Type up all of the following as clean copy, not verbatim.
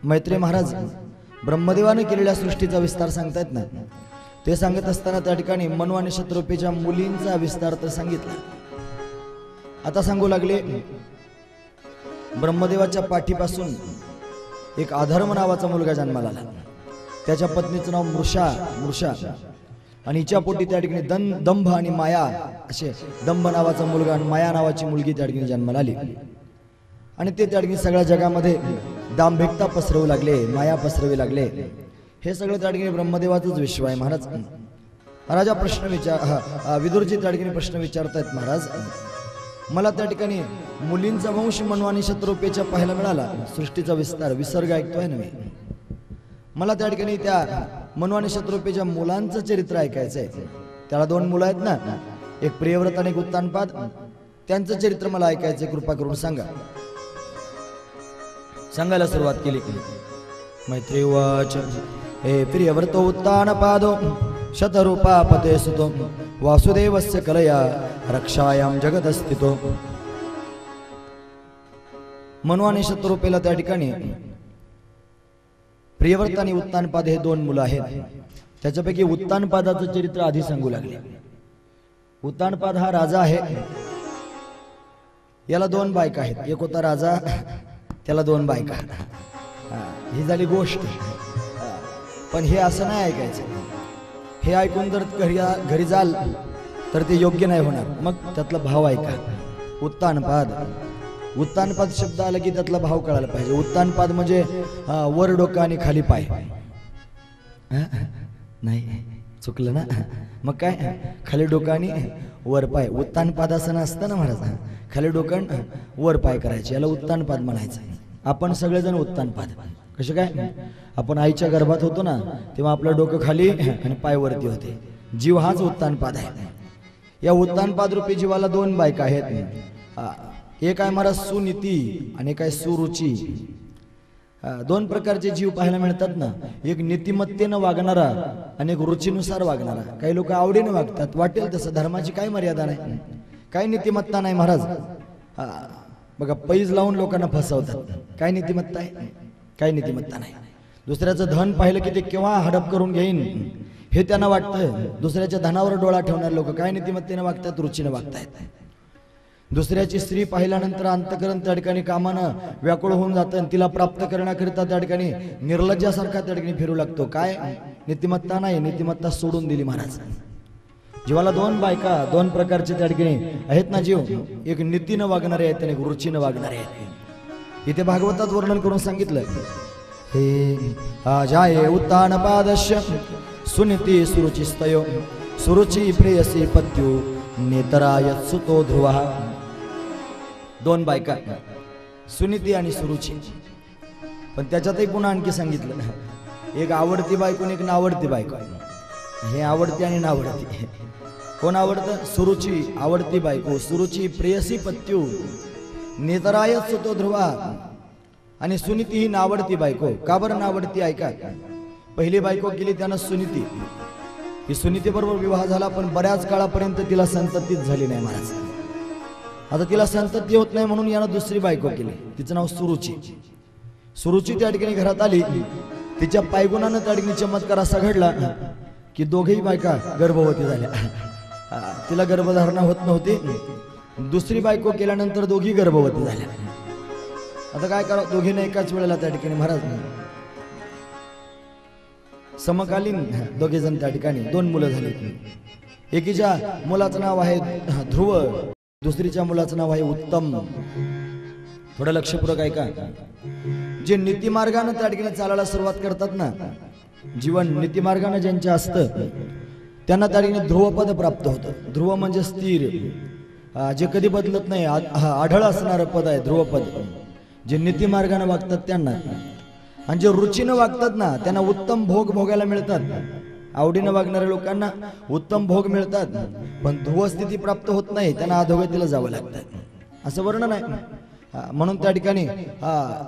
मैत्रेय महाराज ब्रह्मदेवाने केलेल्या सृष्टीचा विस्तार सांगतायत ना, ते सांगत असताना त्या ठिकाणी मनु आणि शतरूपेच्या मुलींचा विस्तार तर सांगितला. आता सांगू लागले, ब्रह्मदेवाच्या पाठीपासून एक अधर्म नावाचा मुलगा जन्माला आला. त्याच्या पत्नीचं नाव मृषा आणि हिच्या पोटी त्या ठिकाणी दंभ आणि माया असे दंभ नावाचा मुलगा आणि माया नावाची मुलगी त्या ठिकाणी जन्माला आली. आणि ते त्या ठिकाणी सगळ्या जगामध्ये दांभिकता पसरवू लागले, माया पसरवी लागले. हे सगळं त्या ठिकाणी ब्रह्मदेवाचंच विश्व आहे. महाराज राजा विदुरजी त्या ठिकाणी प्रश्न विचारतायत, महाराज मला त्या ठिकाणी मुलींचा वंश मनु आणि शतरूपेच्या पाहायला मिळाला, सृष्टीचा विस्तार विसर्ग ऐकतोय ना मी. मला त्या ठिकाणी त्या मनु आणि शतरूपेच्या मुलांचं चरित्र ऐकायचंय. त्याला 2 मुलं आहेत ना, एक प्रियव्रत आणि एक उत्तानपाद. त्यांचं चरित्र मला ऐकायचंय, कृपा करून सांगा. सांगायला सुरुवात केली. मैत्रेय उवाच, हे प्रियव्रतो उत्तानपादो शतरूपापते सुतो वासुदेवस्य कलया रक्षायाम जगदस्थितो. मनु आणि शतरूपेला त्या ठिकाणी प्रियव्रत आणि उत्तानपाद हे 2 मुलं आहेत. त्याच्यापैकी उत्तानपादाचं चरित्र आधी सांगू लागले. उत्तानपाद हा राजा आहे, याला 2 बायका आहेत. एक होता राजा, त्याला 2 बायका. ही झाली गोष्ट. पण हे असं नाही ऐकायचं. हे ऐकून जर घरी जाल तर ते योग्य नाही होणार. मग त्यातला भाव ऐका. उत्तानपाद शब्द आला की त्यातला भाव कळायला पाहिजे. उत्तानपाद म्हणजे वर डोकं आणि खाली पाय. नाही चुकलं ना. मग काय, खाली डोकं आणि वर पाय. उत्तानपाद असं नसतं ना महाराज. खाली डोकं वर पाय करायचे, याला उत्तानपाद म्हणायचं. आपण सगळेजण उत्तानपाद. कसे काय, आपण आईच्या गर्भात होतो ना, तेव्हा आपलं डोकं खाली आणि पाय वरती होते. जीव हाच उत्तानपाद आहे. या उत्तानपाद रूपी जीवाला 2 बायका आहेत. एक आहे महाराज सुनीती आणि एक आहे सुरुची. 2 प्रकारचे जीव पाहायला मिळतात ना. एक नीतिमत्तेनं वागणारा आणि एक रुचीनुसार वागणारा. काही लोक आवडीने वागतात, वाटेल तसं. धर्माची काही मर्यादा नाही, काही नीतिमत्ता नाही महाराज. बघा, पैज लावून लोकांना फसवतात. काय नीतिमत्ता आहे? काही नीतिमत्ता नाही. दुसऱ्याचं धन पाहिलं की ते केव्हा हडप करून घेईन हे त्यांना वाटतं. दुसऱ्याच्या धनावर डोळा ठेवणारे लोक काय नीतिमत्तेने वागतात, रुचीने वागतायत. दुसऱ्याची स्त्री पाहिल्यानंतर अंतकरण त्या ठिकाणी कामानं व्याकुळ होऊन जातं. तिला प्राप्त करण्याकरिता त्या ठिकाणी निर्लज्जासारखा त्या ठिकाणी फिरू लागतो. काय नीतिमत्ता नाही, नीतिमत्ता सोडून दिली महाराज. जीवाला 2 बायका, 2 प्रकारचे त्या ठिकाणी आहेत ना जीव. एक नीतीनं वागणारे आहेत आणि एक रुचीनं वागणारे आहेत. इथे भागवतात वर्णन करून सांगितलं, हे आजाये उत्तानपादस्य सुनीती सुरुचिस्तयो सुरुची प्रेयसी पत्यू नेतराय सुतो ध्रुवा. 2 बायका, सुनीती आणि सुरुची. पण त्याच्यातही पुन्हा आणखी सांगितलं, एक आवडती बायको आणि एक नावडती बायको. हे आवडती आणि नावडती. कोण आवडतं? सुरुची आवडती बायको, सुरुची प्रेयसी पत्यू नेतराय सुतो ध्रुवा. आणि सुनीती ही नावडती बायको. का बरं नावडती? ऐका, पहिली बायको केली त्यानं सुनीती. ही सुनीती बरोबर विवाह झाला, पण बऱ्याच काळापर्यंत तिला संततीच झाली नाही महाराज. आता तिला संतती होत नाही म्हणून यानं दुसरी बायको केली, तिचं नाव सुरुची. सुरुची त्या ठिकाणी घरात आली, तिच्या पायगुणानं त्या ठिकाणी चमत्कार असा घडला की दोघेही बायका गर्भवती झाल्या. तिला गर्भधारणा होत नव्हती. दुसरी बायको केल्यानंतर दोघी गर्भवती झाल्या. आता काय करा, दोघींना एकाच वेळेला त्या ठिकाणी महाराज समकालीन दोघे जण त्या ठिकाणी 2 मुलं झाली. एकीच्या मुलाचं नाव आहे ध्रुव, दुसरीच्या मुलाचं नाव आहे उत्तम. थोडं लक्षपूर्वक ऐका. जे नीतिमार्गाने त्या ठिकाणी चालायला सुरुवात करतात ना, जीवन नीतिमार्गाने ज्यांच्या असतं त्यांना त्या ठिकाणी ध्रुवपद प्राप्त होतं. ध्रुव म्हणजे स्थिर, जे कधी बदलत नाही, आढळ असणारं पद आहे ध्रुवपद. जे नीतिमार्गाने वागतात त्यांना, आणि जे रुचीनं वागतात ना त्यांना उत्तम भोग भोगायला मिळतात. आवडीनं वागणाऱ्या लोकांना उत्तम भोग मिळतात, पण ध्रुवस्थिती प्राप्त होत नाही, त्यांना अधोगतीला जावं लागतं. असं वर्णन आहे. म्हणून त्या ठिकाणी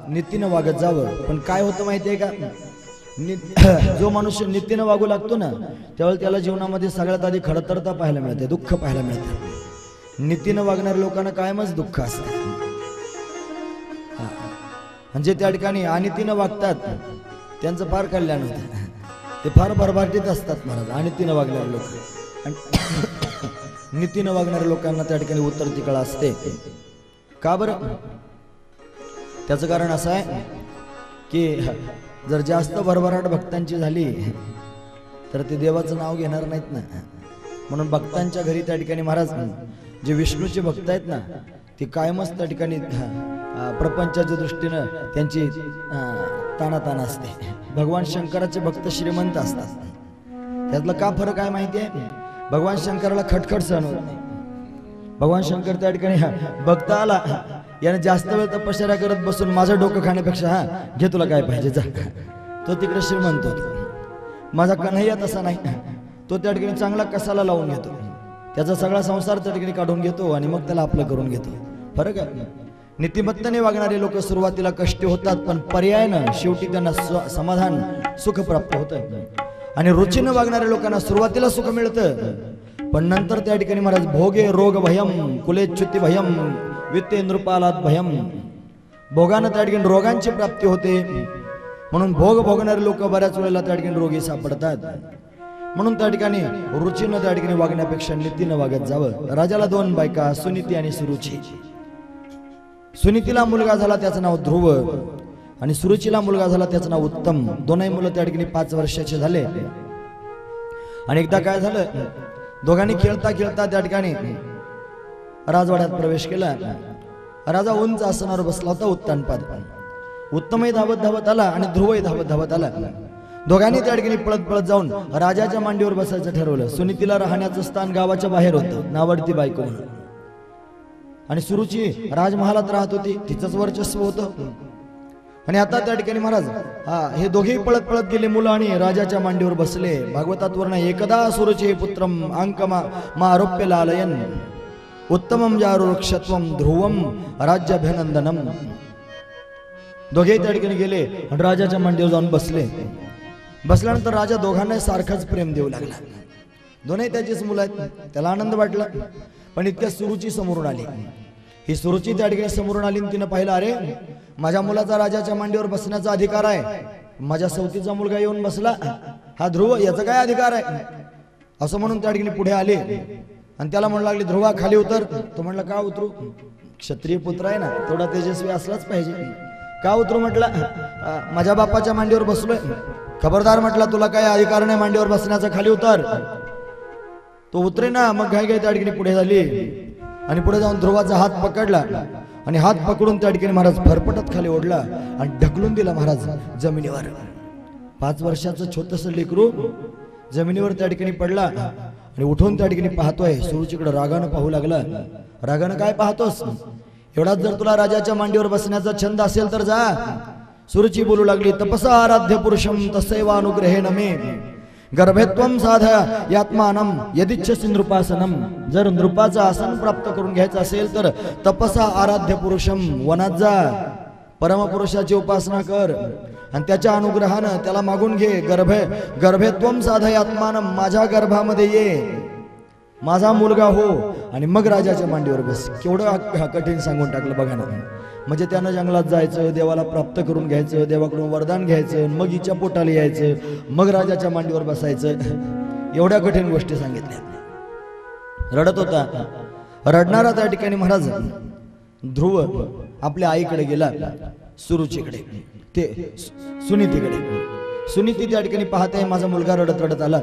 नीतीनं वागत जावं. पण काय होतं माहिती आहे का, जो मनुष्य नीतीनं वागू लागतो ना त्यावेळेला त्याला जीवनामध्ये सगळ्यात आधी खडतरता पाहायला मिळते, दुःख पाहायला मिळते. नीतीनं वागणाऱ्या लोकांना कायमच दुःख असतं. म्हणजे त्या ठिकाणी अनितीनं वागतात त्यांचं फार कल्याण होतं. ते फार बरबाटीत असतात महाराज अनितीनं वागणारे लोक. आणि नीतीनं वागणाऱ्या लोकांना त्या ठिकाणी उतरती कळा असते. का बरं? त्याचं कारण असं आहे की जर जास्त भरभराट भक्तांची झाली तर ते देवाचं नाव घेणार नाहीत ना. म्हणून भक्तांच्या घरी त्या ठिकाणी महाराज जे विष्णूचे भक्त आहेत ना ती कायमच त्या ठिकाणी प्रपंचाच्या दृष्टीनं त्यांची ताणाताण असते. भगवान शंकराचे भक्त श्रीमंत असतात. त्यातला का फरक आहे माहिती आहे? भगवान शंकराला खटखट सहन होत नाही. भगवान शंकर त्या ठिकाणी भक्त आला याने जास्त वेळ तपश्चर्या करत बसून माझं डोकं खाण्यापेक्षा घे तुला काय पाहिजे जा. तो तिकडे श्रीमंत होतो. माझा कन्हैया तसा नाही. तो त्या ठिकाणी चांगला कसाला लावून घेतो. त्याचा सगळा संसार त्या ठिकाणी काढून घेतो आणि मग त्याला आपलं करून घेतो. फरक आहे. नीतिमत्तेने वागणारे लोक सुरुवातीला कष्टी होतात पण पर्यायानं शेवटी त्यांना समाधान सुख प्राप्त होतं. आणि रुचीनं वागणाऱ्या लोकांना सुरुवातीला सुख मिळतं पण नंतर त्या ठिकाणी महाराज भोगे रोग भयम कुलेच्युती भयम वित्ते नृपालात भयम. भोगानं त्या ठिकाणी रोगांची प्राप्ती होते. म्हणून भोग भोगणारे लोक बऱ्याच वेळेला त्या ठिकाणी रोगी सापडतात. म्हणून त्या ठिकाणी रुचीनं त्या ठिकाणी वागण्यापेक्षा नीतीनं वागत जावं. राजाला 2 बायका सुनीती आणि सुरुची. सुनीतीला मुलगा झाला त्याचं नाव ध्रुव आणि सुरुचीला मुलगा झाला त्याचं नाव उत्तम. दोनही मुलं त्या ठिकाणी 5 वर्षाचे झाले. आणि एकदा काय झालं दोघांनी खेळता खेळता त्या ठिकाणी राजवाड्यात प्रवेश केला. राजा उंच आसनावर बसला होता उत्तानपाद. उत्तमही धावत धावत आला आणि ध्रुवही धावत धावत आला. दोघांनी त्या ठिकाणी पळत पळत जाऊन राजाच्या मांडीवर बसायचं ठरवलं. सुनीतीला राहण्याचं स्थान गावाच्या बाहेर होतं नावडती बायको म्हणून. आणि सुरुची राजमहालात राहत होती. तिचंच वर्चस्व होतं. आणि आता त्या ठिकाणी महाराज हे दोघेही पळत पळत गेले मुलं आणि राजाच्या मांडीवर बसले. भागवतात वर्ण एकदा सुरुची पुत्रम अंकमा आरोप्य लालयन उत्तमम जारुक्षत्वम ध्रुवम राज्याभिनंदनम. दोघे त्या ठिकाणी गेले आणि राजाच्या मांडीवर जाऊन बसले. बसल्यानंतर राजा दोघांना सारखंच प्रेम देऊ लागला. दोन्ही त्याचीच मुलं आहेत. त्याला आनंद वाटला. पण इतक्या सुरुची समोरून आली. ही सुरुची त्या ठिकाणी समोरून आली. तिनं पाहिलं अरे माझ्या मुलाचा राजाच्या मांडीवर बसण्याचा अधिकार आहे. माझ्या सवतीचा मुलगा येऊन बसला हा ध्रुव याचा काय अधिकार आहे असं म्हणून त्या ठिकाणी पुढे आले आणि त्याला म्हणू लागले ध्रुवा खाली उतर. तो म्हणला का उतरू? क्षत्रिय पुत्र आहे ना थोडा तेजस्वी असलाच पाहिजे. का उतरू म्हटलं? माझ्या बापाच्या मांडीवर बसलोय. खबरदार म्हटला तुला काय अधिकार नाही मांडीवर बसण्याचा खाली उतर. तो उतरे ना. मग घाई घाई त्या ठिकाणी पुढे झाली आणि पुढे जाऊन ध्रुवाचा हात पकडला आणि हात पकडून त्या ठिकाणी महाराज फरफटत खाली ओढला आणि ढकलून दिला महाराज जमिनीवर. 5 वर्षाचं छोटस लेकरू जमिनीवर त्या ठिकाणी पडला आणि उठून त्या ठिकाणी पाहतोय. सुरुचीकडे रागानं पाहू लागला. रागानं काय पाहतोस? एवढाच जर तुला राजाच्या मांडीवर बसण्याचा छंद असेल तर जा. सुरुची बोलू लागली तपसा आराध्य पुरुषम तसैवानुग्रहेण मे गर्भेत्वम साधय यात्मानम यदिच्छसी नृपासनम. जर नृपाचं आसन प्राप्त करून घ्यायचं असेल तर तपसा आराध्य पुरुषम वनात जा. परमपुरुषाची उपासना कर आणि त्याच्या अनुग्रहानं त्याला मागून घे. गर्भेत्वम साधय आत्मानम. माझ्या गर्भामध्ये ये माझा मुलगा हो आणि मग राजाच्या मांडीवर बस. केवढं कठीण सांगून टाकलं बघा ना. म्हणजे त्यानं जंगलात जायचं देवाला प्राप्त करून घ्यायचं देवाकडून वरदान घ्यायचं मग हिच्या पोटाला यायचं मग राजाच्या मांडीवर बसायचं. एवढ्या कठीण गोष्टी सांगितल्या. रडत होता. रडणारा त्या ठिकाणी महाराज ध्रुव आपल्या आईकडे गेला. सुरुचीकडे ते सुनीतीकडे. सुनीती त्या ठिकाणी पाहते माझा मुलगा रडत रडत आला.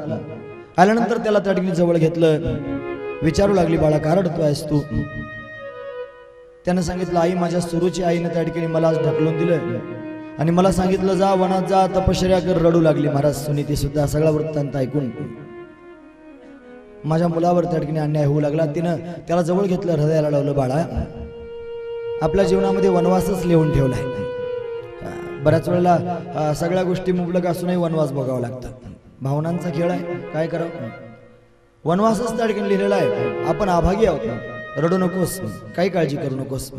आल्यानंतर त्याला त्या ठिकाणी जवळ घेतलं. विचारू लागली बाळा का रडतो आहेस तू? त्यानं सांगितलं आई माझ्या सुरुची आईनं त्या ठिकाणी मला ढकलून दिलं आणि मला सांगितलं जा वनात जा तपश्चर्या कर. रडू लागली महाराज सुनीती सुद्धा. सगळा वृत्तांत ऐकून माझ्या मुलावर त्या ठिकाणी अन्याय होऊ लागला. तिनं त्याला जवळ घेतलं हृदयाला लावलं बाळा आपल्या जीवनामध्ये वनवासच लिहून ठेवलाय. बऱ्याच वेळेला सगळ्या गोष्टी मुबलक असूनही वनवास भोगावा लागतात. भावनांचा खेळ आहे काय करावं. वनवासच त्या ठिकाणी लिहिलेला आहे. आपण अभागी आहोत. रडू नकोस काही काळजी करू नकोस.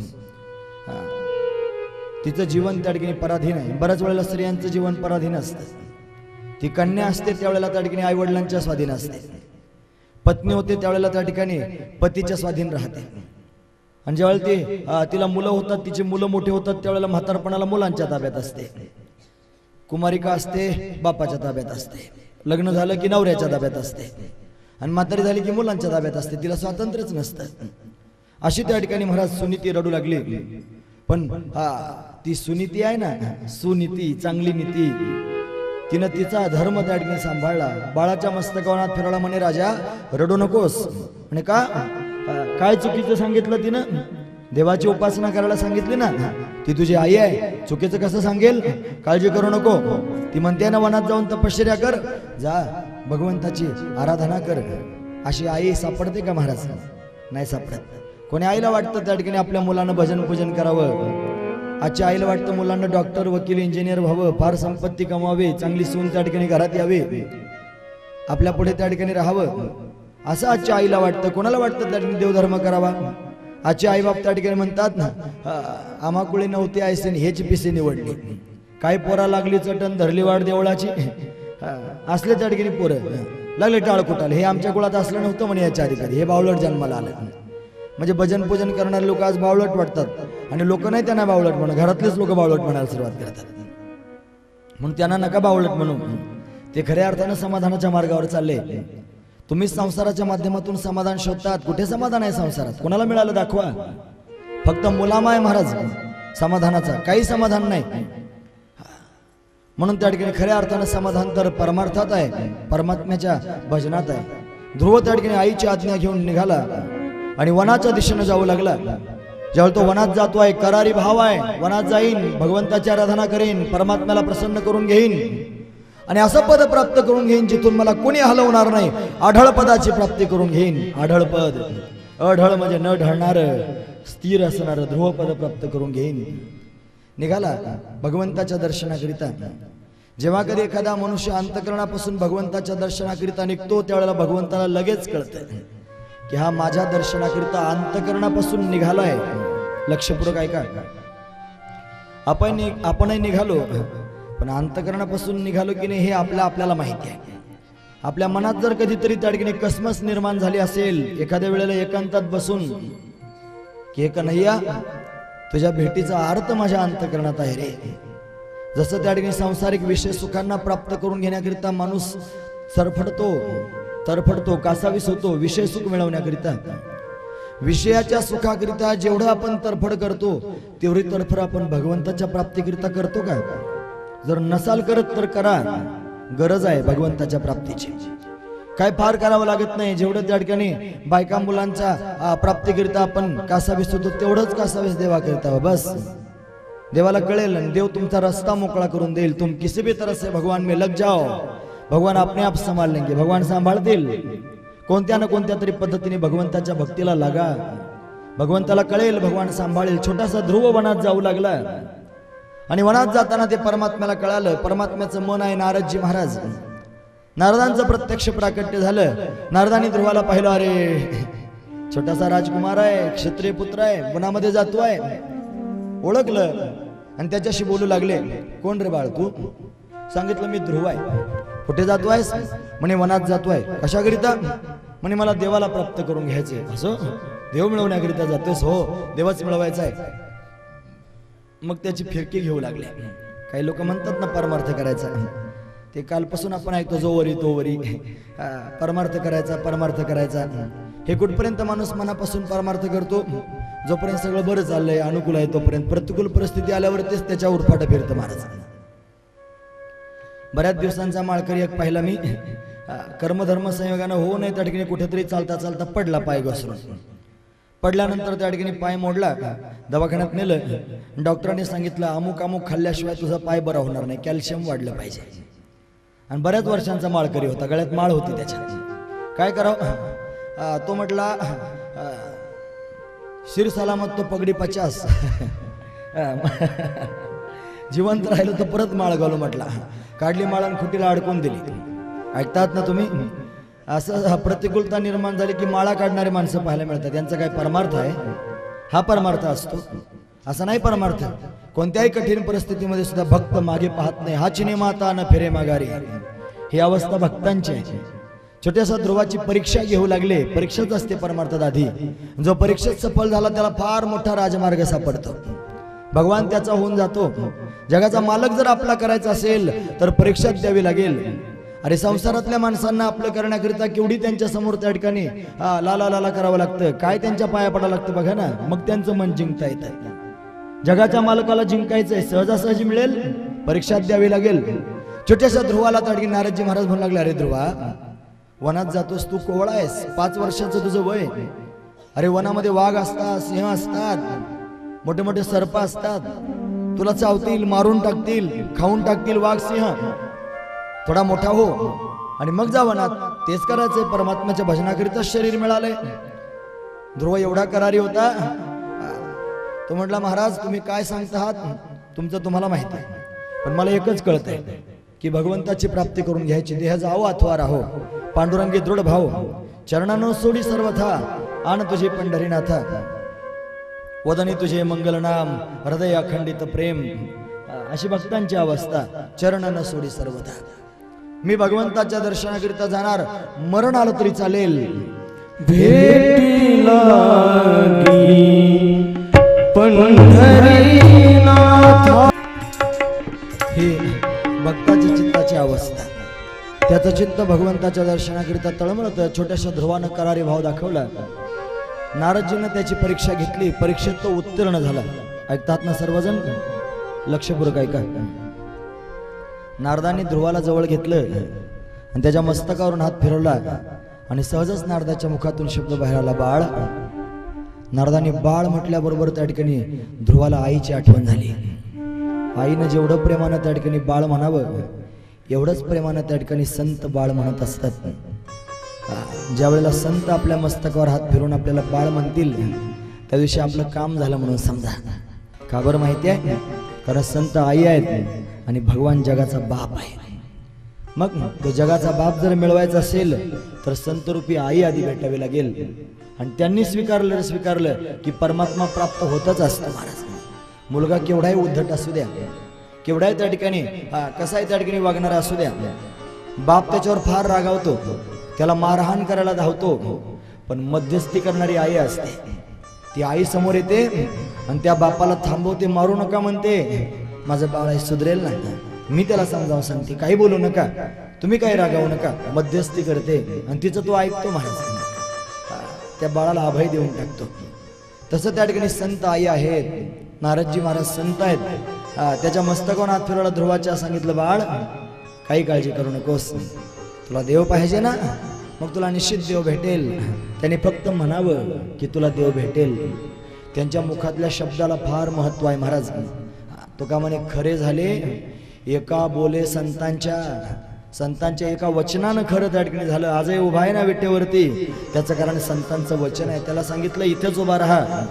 तिचं जीवन त्या ठिकाणी पराधीन आहे. बऱ्याच वेळेला स्त्रियांचं जीवन पराधीन असतं. ती कन्या असते त्यावेळेला त्या ठिकाणी आई वडिलांच्या स्वाधीन असते. पत्नी होते त्यावेळेला त्या ठिकाणी पतीच्या स्वाधीन राहते. आणि ज्यावेळेला तिला मुलं होतात, तिची मुलं मोठी होतात, त्यावेळेला म्हातारपणाला मुलांच्या ताब्यात असते. कुमारिका असते बापाच्या ताब्यात असते, लग्न झालं की नवऱ्याच्या ताब्यात असते, आणि म्हातारी झाली की मुलांच्या ताब्यात असते, तिला स्वातंत्र्यच नसतं. अशी त्या ठिकाणी महाराज सुनीती रडू लागली. पण ती सुनीती आहे ना, सुनीती चांगली नीती, तिनं तिचा धर्म त्या ठिकाणी सांभाळला. बाळाच्या मस्तकावर हात फिरवला, म्हणे राजा रडू नकोस. म्हणे का, काय चुकीचं सांगितलं तिनं? देवाची उपासना करायला सांगितली ना, ती तुझी आई आहे, चुकीचं कसं सांगेल? काळजी करू नको. ती म्हणते ना वनात जाऊन तपश्चर्या कर, जा भगवंताची आराधना कर. अशी आई सापडते का महाराज? नाही सापडत. कोणी आईला वाटतं त्या ठिकाणी आपल्या मुलांना भजन पूजन करावं. आजच्या आईला वाटतं मुलांना डॉक्टर, वकील, इंजिनियर व्हावं, फार संपत्ती कमावी, चांगली सून त्या ठिकाणी घरात यावी, आपल्या पुढे त्या ठिकाणी राहावं, असं आजच्या आईला वाटतं. कोणाला वाटतं त्या ठिकाणी देवधर्म करावा? आजचे आईबाप त्या ठिकाणी म्हणतात ना, आमाकुळी नव्हती आयसेन हेच पिसे निवडली, काय पोरा लागली चटण धरली वाढ देवळाची, असले त्या ठिकाणी पोरं लागले टाळ कुटाल. हे आमच्या कुळात असलं नव्हतं म्हणे याच्या अधिकारी, हे बावळट जन्माला आलं. म्हणजे भजन पूजन करणारे लोक आज बावळट वाटतात, आणि लोक नाही त्यांना बावळट म्हणून, घरातलेच लोक बावळट म्हणायला सुरुवात करतात. म्हणून त्यांना नका बावळट म्हणून, ते खऱ्या अर्थानं समाधानाच्या मार्गावर चालले. तुम्ही संसाराच्या माध्यमातून समाधान शोधतात, कुठे समाधान आहे संसारात? कोणाला मिळालं दाखवा. फक्त मुलामा आहे महाराज समाधानाचा, काही समाधान नाही. म्हणून त्या ठिकाणी खऱ्या अर्थानं समाधान तर परमार्थात आहे, परमात्म्याच्या भजनात आहे. ध्रुव त्या ठिकाणी आईची आज्ञा घेऊन निघाला आणि वनाच्या दिशेने जाऊ लागला. ज्यावेळी तो वनात जातोय, करारी भाव आहे, वनात जाईन, भगवंताची आराधना करेन, परमात्म्याला प्रसन्न करून घेईन, आणि असं पद प्राप्त करून घेईन जिथून मला कोणी हलवणार नाही. आढळ पदाची प्राप्ती करून घेईन. आढळ पद, अढळ म्हणजे न ढळणार, स्थिर असणार ध्रुव पद प्राप्त करून घेईन. निघाला भगवंताच्या दर्शनाकरिता. जेव्हा कधी एखादा मनुष्य अंतकरणापासून भगवंताच्या दर्शनाकरिता निघतो, त्यावेळेला भगवंताला लगेच कळतं की हा माझ्या दर्शनाकरिता अंतकरणापासून निघालाय. लक्षपूर्वक ऐका. आपणही निघालो, पण अंतकरणापासून निघालो की नाही हे आपल्याला माहिती आहे. आपल्या मनात जर कधीतरी त्या ठिकाणी कसमस निर्माण झाली असेल, एखाद्या वेळेला एकांतात बसून की कन्हैया तुझ्या भेटीचा अर्थ माझ्या अंतकरणात आहे रे. जसं त्या ठिकाणी सांसारिक विषय सुखांना प्राप्त करून घेण्याकरिता माणूस तरफडतो, कासावीस होतो विषय सुख मिळवण्याकरिता. विषयाच्या सुखाकरिता जेवढं आपण तरफड करतो, तेवढी तरफड आपण भगवंताच्या प्राप्तीकरिता करतो का? जर नसाल करत तर करा, गरज आहे भगवंताच्या प्राप्तीची. काय फार करावं लागत नाही. जेवढं त्या ठिकाणी बायका मुलांच्या प्राप्तीकरिता आपण कासावीस होतो, तेवढंच कासावीस देवा करता. बस देवाला कळेल आणि देव तुमचा रस्ता मोकळा करून देईल. तुम किसी भी तरह से भगवान में लग जाओ, भगवान अपने आप संभाल लेंगे. भगवान सांभाळतील. कोणत्या ना कोणत्या तरी पद्धतीने भगवंताच्या भक्तीला लागा, भगवंताला कळेल, भगवान सांभाळेल. छोटासा ध्रुव वनात जाऊ लागला, आणि वनात जाताना ते परमात्म्याला कळालं. परमात्म्याचं मन आहे नारदजी महाराज. नारदांचं प्रत्यक्ष प्राकट्य झालं. नारदांनी ध्रुवाला पाहिलं, अरे छोटासा राजकुमार आहे, क्षत्रिय पुत्र आहे, वनामध्ये जातोय. ओळखलं आणि त्याच्याशी बोलू लागले. कोण रे बाळ तू? सांगितलं मी ध्रुव आहे. कुठे जातोयस? म्हणे वनात जातोय. कशाकरिता? म्हणे मला देवाला प्राप्त करून घ्यायचे. असं देव मिळवण्याकरिता जातोस? हो, देवच मिळवायचा आहे. मग त्याची फिरकी घेऊ लागले. काही लोक म्हणतात ना परमार्थ करायचा, ते कालपासून आपण ऐकतो, जोवरी तोवरी परमार्थ करायचा. हे कुठपर्यंत माणूस मनापासून परमार्थ करतो? जोपर्यंत सगळं बरं चाललंय, अनुकूल आहे तोपर्यंत. प्रतिकूल परिस्थिती आल्यावरतीच त्याच्या उरफाट फिरतं महाराज. बऱ्याच दिवसांचा माळकरी एक पाहिला मी, कर्मधर्म संयोगानं होऊ नये त्या ठिकाणी कुठेतरी चालता चालता पडला, पाय घसरून. पडल्यानंतर त्या ठिकाणी पाय मोडला. दवाखान्यात नेलं. डॉक्टरांनी सांगितलं अमुक अमुक खाल्ल्याशिवाय तुझा पाय बरा होणार नाही, कॅल्शियम वाढलं पाहिजे. आणि बऱ्याच वर्षांचा माळकरी होता, गळ्यात माळ होती त्याच्यात. काय करावं? तो म्हटला शिर सलामत तो पगडी 50. जिवंत राहिलो तर परत माळ घालू म्हटला. काढली माळ आणि खुटीला अडकून दिली. ऐकतात ना तुम्ही? असं प्रतिकूलता निर्माण झाली की माळा काढणारे माणसं पाहायला मिळतात. यांचा काय परमार्थ आहे? हा परमार्थ असतो? असा नाही परमार्थ. कोणत्याही कठीण परिस्थितीमध्ये सुद्धा भक्त मागे पाहत नाही. हा चिने माता न फिरे माघारी, ही अवस्था भक्तांची आहे. छोट्याशा ध्रुवाची परीक्षा घेऊ लागले. परीक्षाच असते परमार्थात आधी. जो परीक्षेत सफल झाला त्याला फार मोठा राजमार्ग सापडतो. भगवान त्याचा होऊन जातो. जगाचा मालक जर आपला करायचा असेल तर परीक्षा द्यावी लागेल. अरे संसारातल्या माणसांना आपलं करण्याकरिता केवढी त्यांच्या समोर त्या ठिकाणी लाला लाला करावं लागतं. काय त्यांच्या पाया पडावं लागतं बघा ना. मग त्यांचं मन जिंकता येतं. जगाच्या मालकाला जिंकायचंय सहजासहजी मिळेल, परीक्षा द्यावी लागेल. छोट्याशा ध्रुवाला त्या ठिकाणी नारदजी महाराज म्हणू लागले, अरे ध्रुवा वनात जातोस तू, कोवळा आहेस, 5 वर्षाचं तुझं वय. अरे वनामध्ये वाघ असतात, सिंह असतात, मोठे मोठे सर्प असतात. तुला चावतील, मारून टाकतील, खाऊन टाकतील वाघ सिंह. थोडा मोठा हो आणि मग जा वनात. तेच करायचंय. परमात्म्याच्या भजनाकरिता शरीर मिळालंय. ध्रुव एवढा करारी होता. तो म्हटला, महाराज तुम्ही काय सांगता आहात तुमचं तुम्हाला माहिती आहे, पण मला एकच कळतंय की भगवंताची प्राप्ती करून घ्यायची. देह जाओ अथवा राहो, पांडुरंगी दृढ भाव, चरणानो सोडी सर्वथा, आण तुझे पंढरीनाथा. वदनी तुझे मंगल नाम, हृदय अखंडित प्रेम. अशी भक्तांची अवस्था. चरण न सोडी सर्वथा. मी भगवंताच्या दर्शनाकरिता जाणार, मरण आलं तरी चालेल. भेटी लागी पंढरीनाथ. ही भक्ताची चित्ताची अवस्था. त्याचं चित्त भगवंताच्या दर्शनाकरिता तळमळत. छोट्याशा ध्रुवानं करारी भाव दाखवला. नारदजीनं त्याची परीक्षा घेतली. परीक्षेत तो उत्तीर्ण झाला. ऐकतात ना सर्वजण? लक्षपूर्वक ऐका. नारदांनी ध्रुवाला जवळ घेतलं आणि त्याच्या मस्तकावरून हात फिरवला आणि सहजच नारदाच्या मुखातून शब्द बाहेर आला, बाळ. नारदांनी बाळ म्हटल्याबरोबर त्या ठिकाणी ध्रुवाला आईची आठवण झाली. आईनं जेवढं प्रेमानं त्या ठिकाणी बाळ म्हणावं एवढंच प्रेमानं त्या ठिकाणी संत बाळ म्हणत असतात. ज्या वेळेला संत आपल्या मस्तकावर हात फिरून आपल्याला बाळ म्हणतील त्या दिवशी आपलं काम झालं म्हणून समजा. का बरं माहिती आहे? कारण संत आई आहेत आणि भगवान जगाचा बाप आहे. मग तो जगाचा बाप जर मिळवायचा असेल तर संतरूपी आई आधी भेटावी लागेल. आणि त्यांनी स्वीकारलं की परमात्मा प्राप्त होतच असतं. महाराज मुलगा केवढाही उद्धट असू द्या, केवढाही त्या ठिकाणी कसाही त्या ठिकाणी वागणारा असू द्या, बाप त्याच्यावर फार रागावतो, त्याला मारहाण करायला धावतो, पण मध्यस्थी करणारी आई असते. ती आई समोर येते आणि त्या बापाला थांबवते, मारू नका म्हणते, माझं बाळ आहे सुधरेल ना, मी त्याला समजावून सांगते, काही बोलू नका, तुम्ही काही रागावू नका, मध्यस्थी करते आणि तिचं तो ऐकतो. महाराज त्या बाळाला अभय देऊन टाकतो. तसं त्या ठिकाणी संत आई आहेत. नारदजी महाराज संत आहेत. त्याच्या मस्तकावर हात फिरवला ध्रुवाच्या, सांगितलं, बाळ काही काळजी करू नकोस, तुला देव पाहिजे ना, मग तुला निश्चित देव भेटेल. त्याने फक्त म्हणावं की तुला देव भेटेल. त्यांच्या मुखातल्या शब्दाला फार महत्व आहे. महाराज तो का म्हणे, खरे झाले एका बोले संतांच्या एका वचनानं खरं त्या ठिकाणी झालं. आजही उभा आहे ना विटेवरती, त्याचं कारण संतांचं वचन आहे. त्याला सांगितलं इथेच उभा राहा,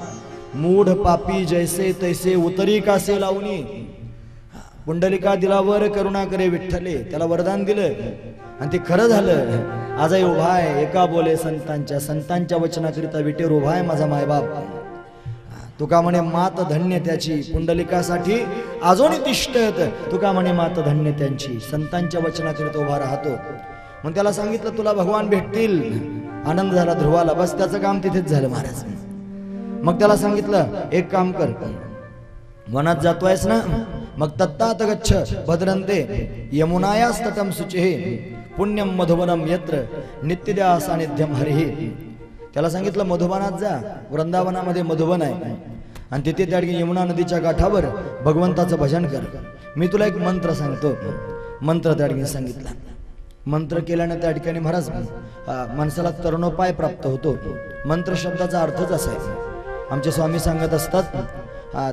मूढ पापी जैसे तैसे उतरी कासे लावणी. पुंडलिका दिलावर करुणा करे विठ्ठले, त्याला वरदान दिलं आणि ते खरं झालं. आजही उभा आहे एका बोले संतांच्या वचनाकरिता विटेवर उभा आहे माझा मायबाप. तुका म्हणे मात धन्य त्याची, पुंडलिकासाठी आजोनी तिष्ठत, तुका म्हणे मात धन्य त्यांची, संतांच्या वचनाकरिता उभा राहतो. मग त्याला सांगितलं तुला भगवान भेटतील. आनंद झाला ध्रुवाला. बस त्याचं काम तिथेच झालं. महाराज मग त्याला सांगितलं, एक काम कर, वनात जातोयस ना, मग तत्तात गच्छ भद्रंते यमुनायास तटम शुचिः पुण्यम मधुवनम यत्र नित्यद्या सानिध्यम हरिः. त्याला सांगितलं मधुबनात जा, वृंदावनामध्ये मधुबन आहे आणि तिथे त्या ठिकाणी यमुना नदीच्या काठावर भगवंताचं भजन कर. मी तुला एक मंत्र सांगतो. मंत्र त्या ठिकाणी सांगितला. मंत्र केल्याने त्या ठिकाणी महाराज माणसाला तरुणोपाय प्राप्त होतो. मंत्र शब्दाचा अर्थच असा आहे. आमचे स्वामी सांगत असतात,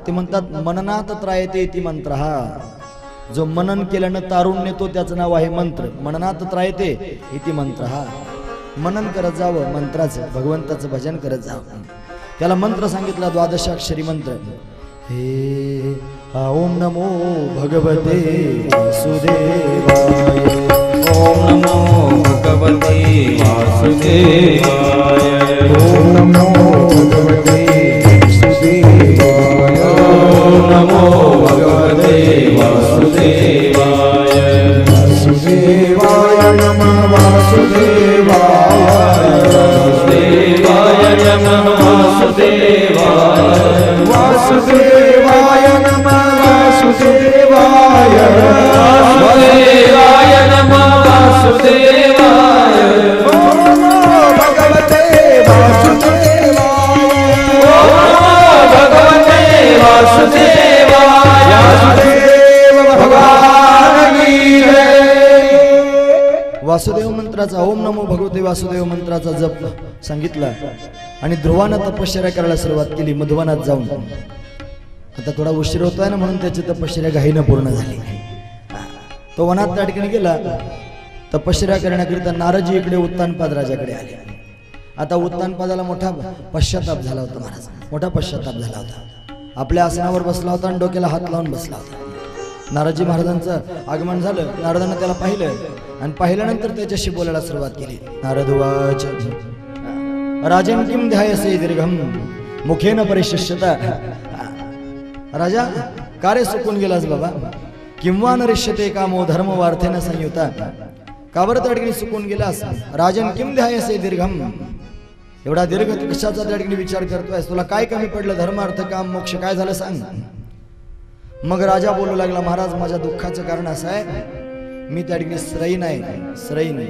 ते म्हणतात मननात त्रायते इति मंत्र. जो मनन केल्यानं तारुण्य येतो त्याचं नाव आहे मंत्र. मननात त्रायते इति मंत्र. मनन करत जावं मंत्राचं, भगवंताचं भजन करत जावं. त्याला मंत्र सांगितला, द्वादशाक्षरी मंत्र. हे ओम नमो भगवते वासुदेवाय, ओम नमो भगवते वासुदेवाय, ओम नमो भगवते वासुदेवाय, ओम नमो भगवते वासुदेवाय, वासुदेवाय नमः वासुदेवाय. वासुदेवाय नमः वासुदेवाय वासुदेवाय नमः वासुदेवाय ओम भगवते वासुदेवाय भगवते वासुदेवाय वासुदेव भगवान की जय। वासुदेव मंत्राचा ओम नमो भगवते वासुदेव मंत्राचा जप सांगितला आणि ध्रुवानं तपश्चर्या करायला सुरुवात केली मधुवनात जाऊन. आता थोडा उशीर होतोय ना म्हणून त्याची तपश्चर्या घाईनं पूर्ण झाली. तो वनात त्या ठिकाणी गेला तपश्चर्या करण्याकरिता. नारदजी इकडे उत्तानपाद राजाकडे आले. आता उत्तानपादाला मोठा पश्चाताप झाला होता महाराज, मोठा पश्चाताप झाला होता. आपल्या आसनावर बसला होता आणि डोक्याला हात लावून बसला होता. नारदजी महाराजांचं आगमन झालं. नारदानं त्याला पाहिलं आणि पाहिल्यानंतर त्याच्याशी बोलायला सुरुवात केली. नारद उवाच राजन किम ध्यायसे दीर्घम मुखेन परिशिष्यता. राजा का रे सुकून गेलास बाबा? किंवा न रिष्यते कामो धर्म वार्थेन संयुता. का बरं त्या ठिकाणी सुकून गेलास? राजन किम ध्यायसे दीर्घम, एवढा दीर्घ कशाचा त्या ठिकाणी विचार करतोय? तुला काय कमी पडलं? धर्म अर्थ काम मोक्ष काय झालं सांग. मग राजा बोलू लागला, महाराज माझ्या दुःखाचं कारण असं आहे, मी त्या ठिकाणी स्रैन आहे. स्रैन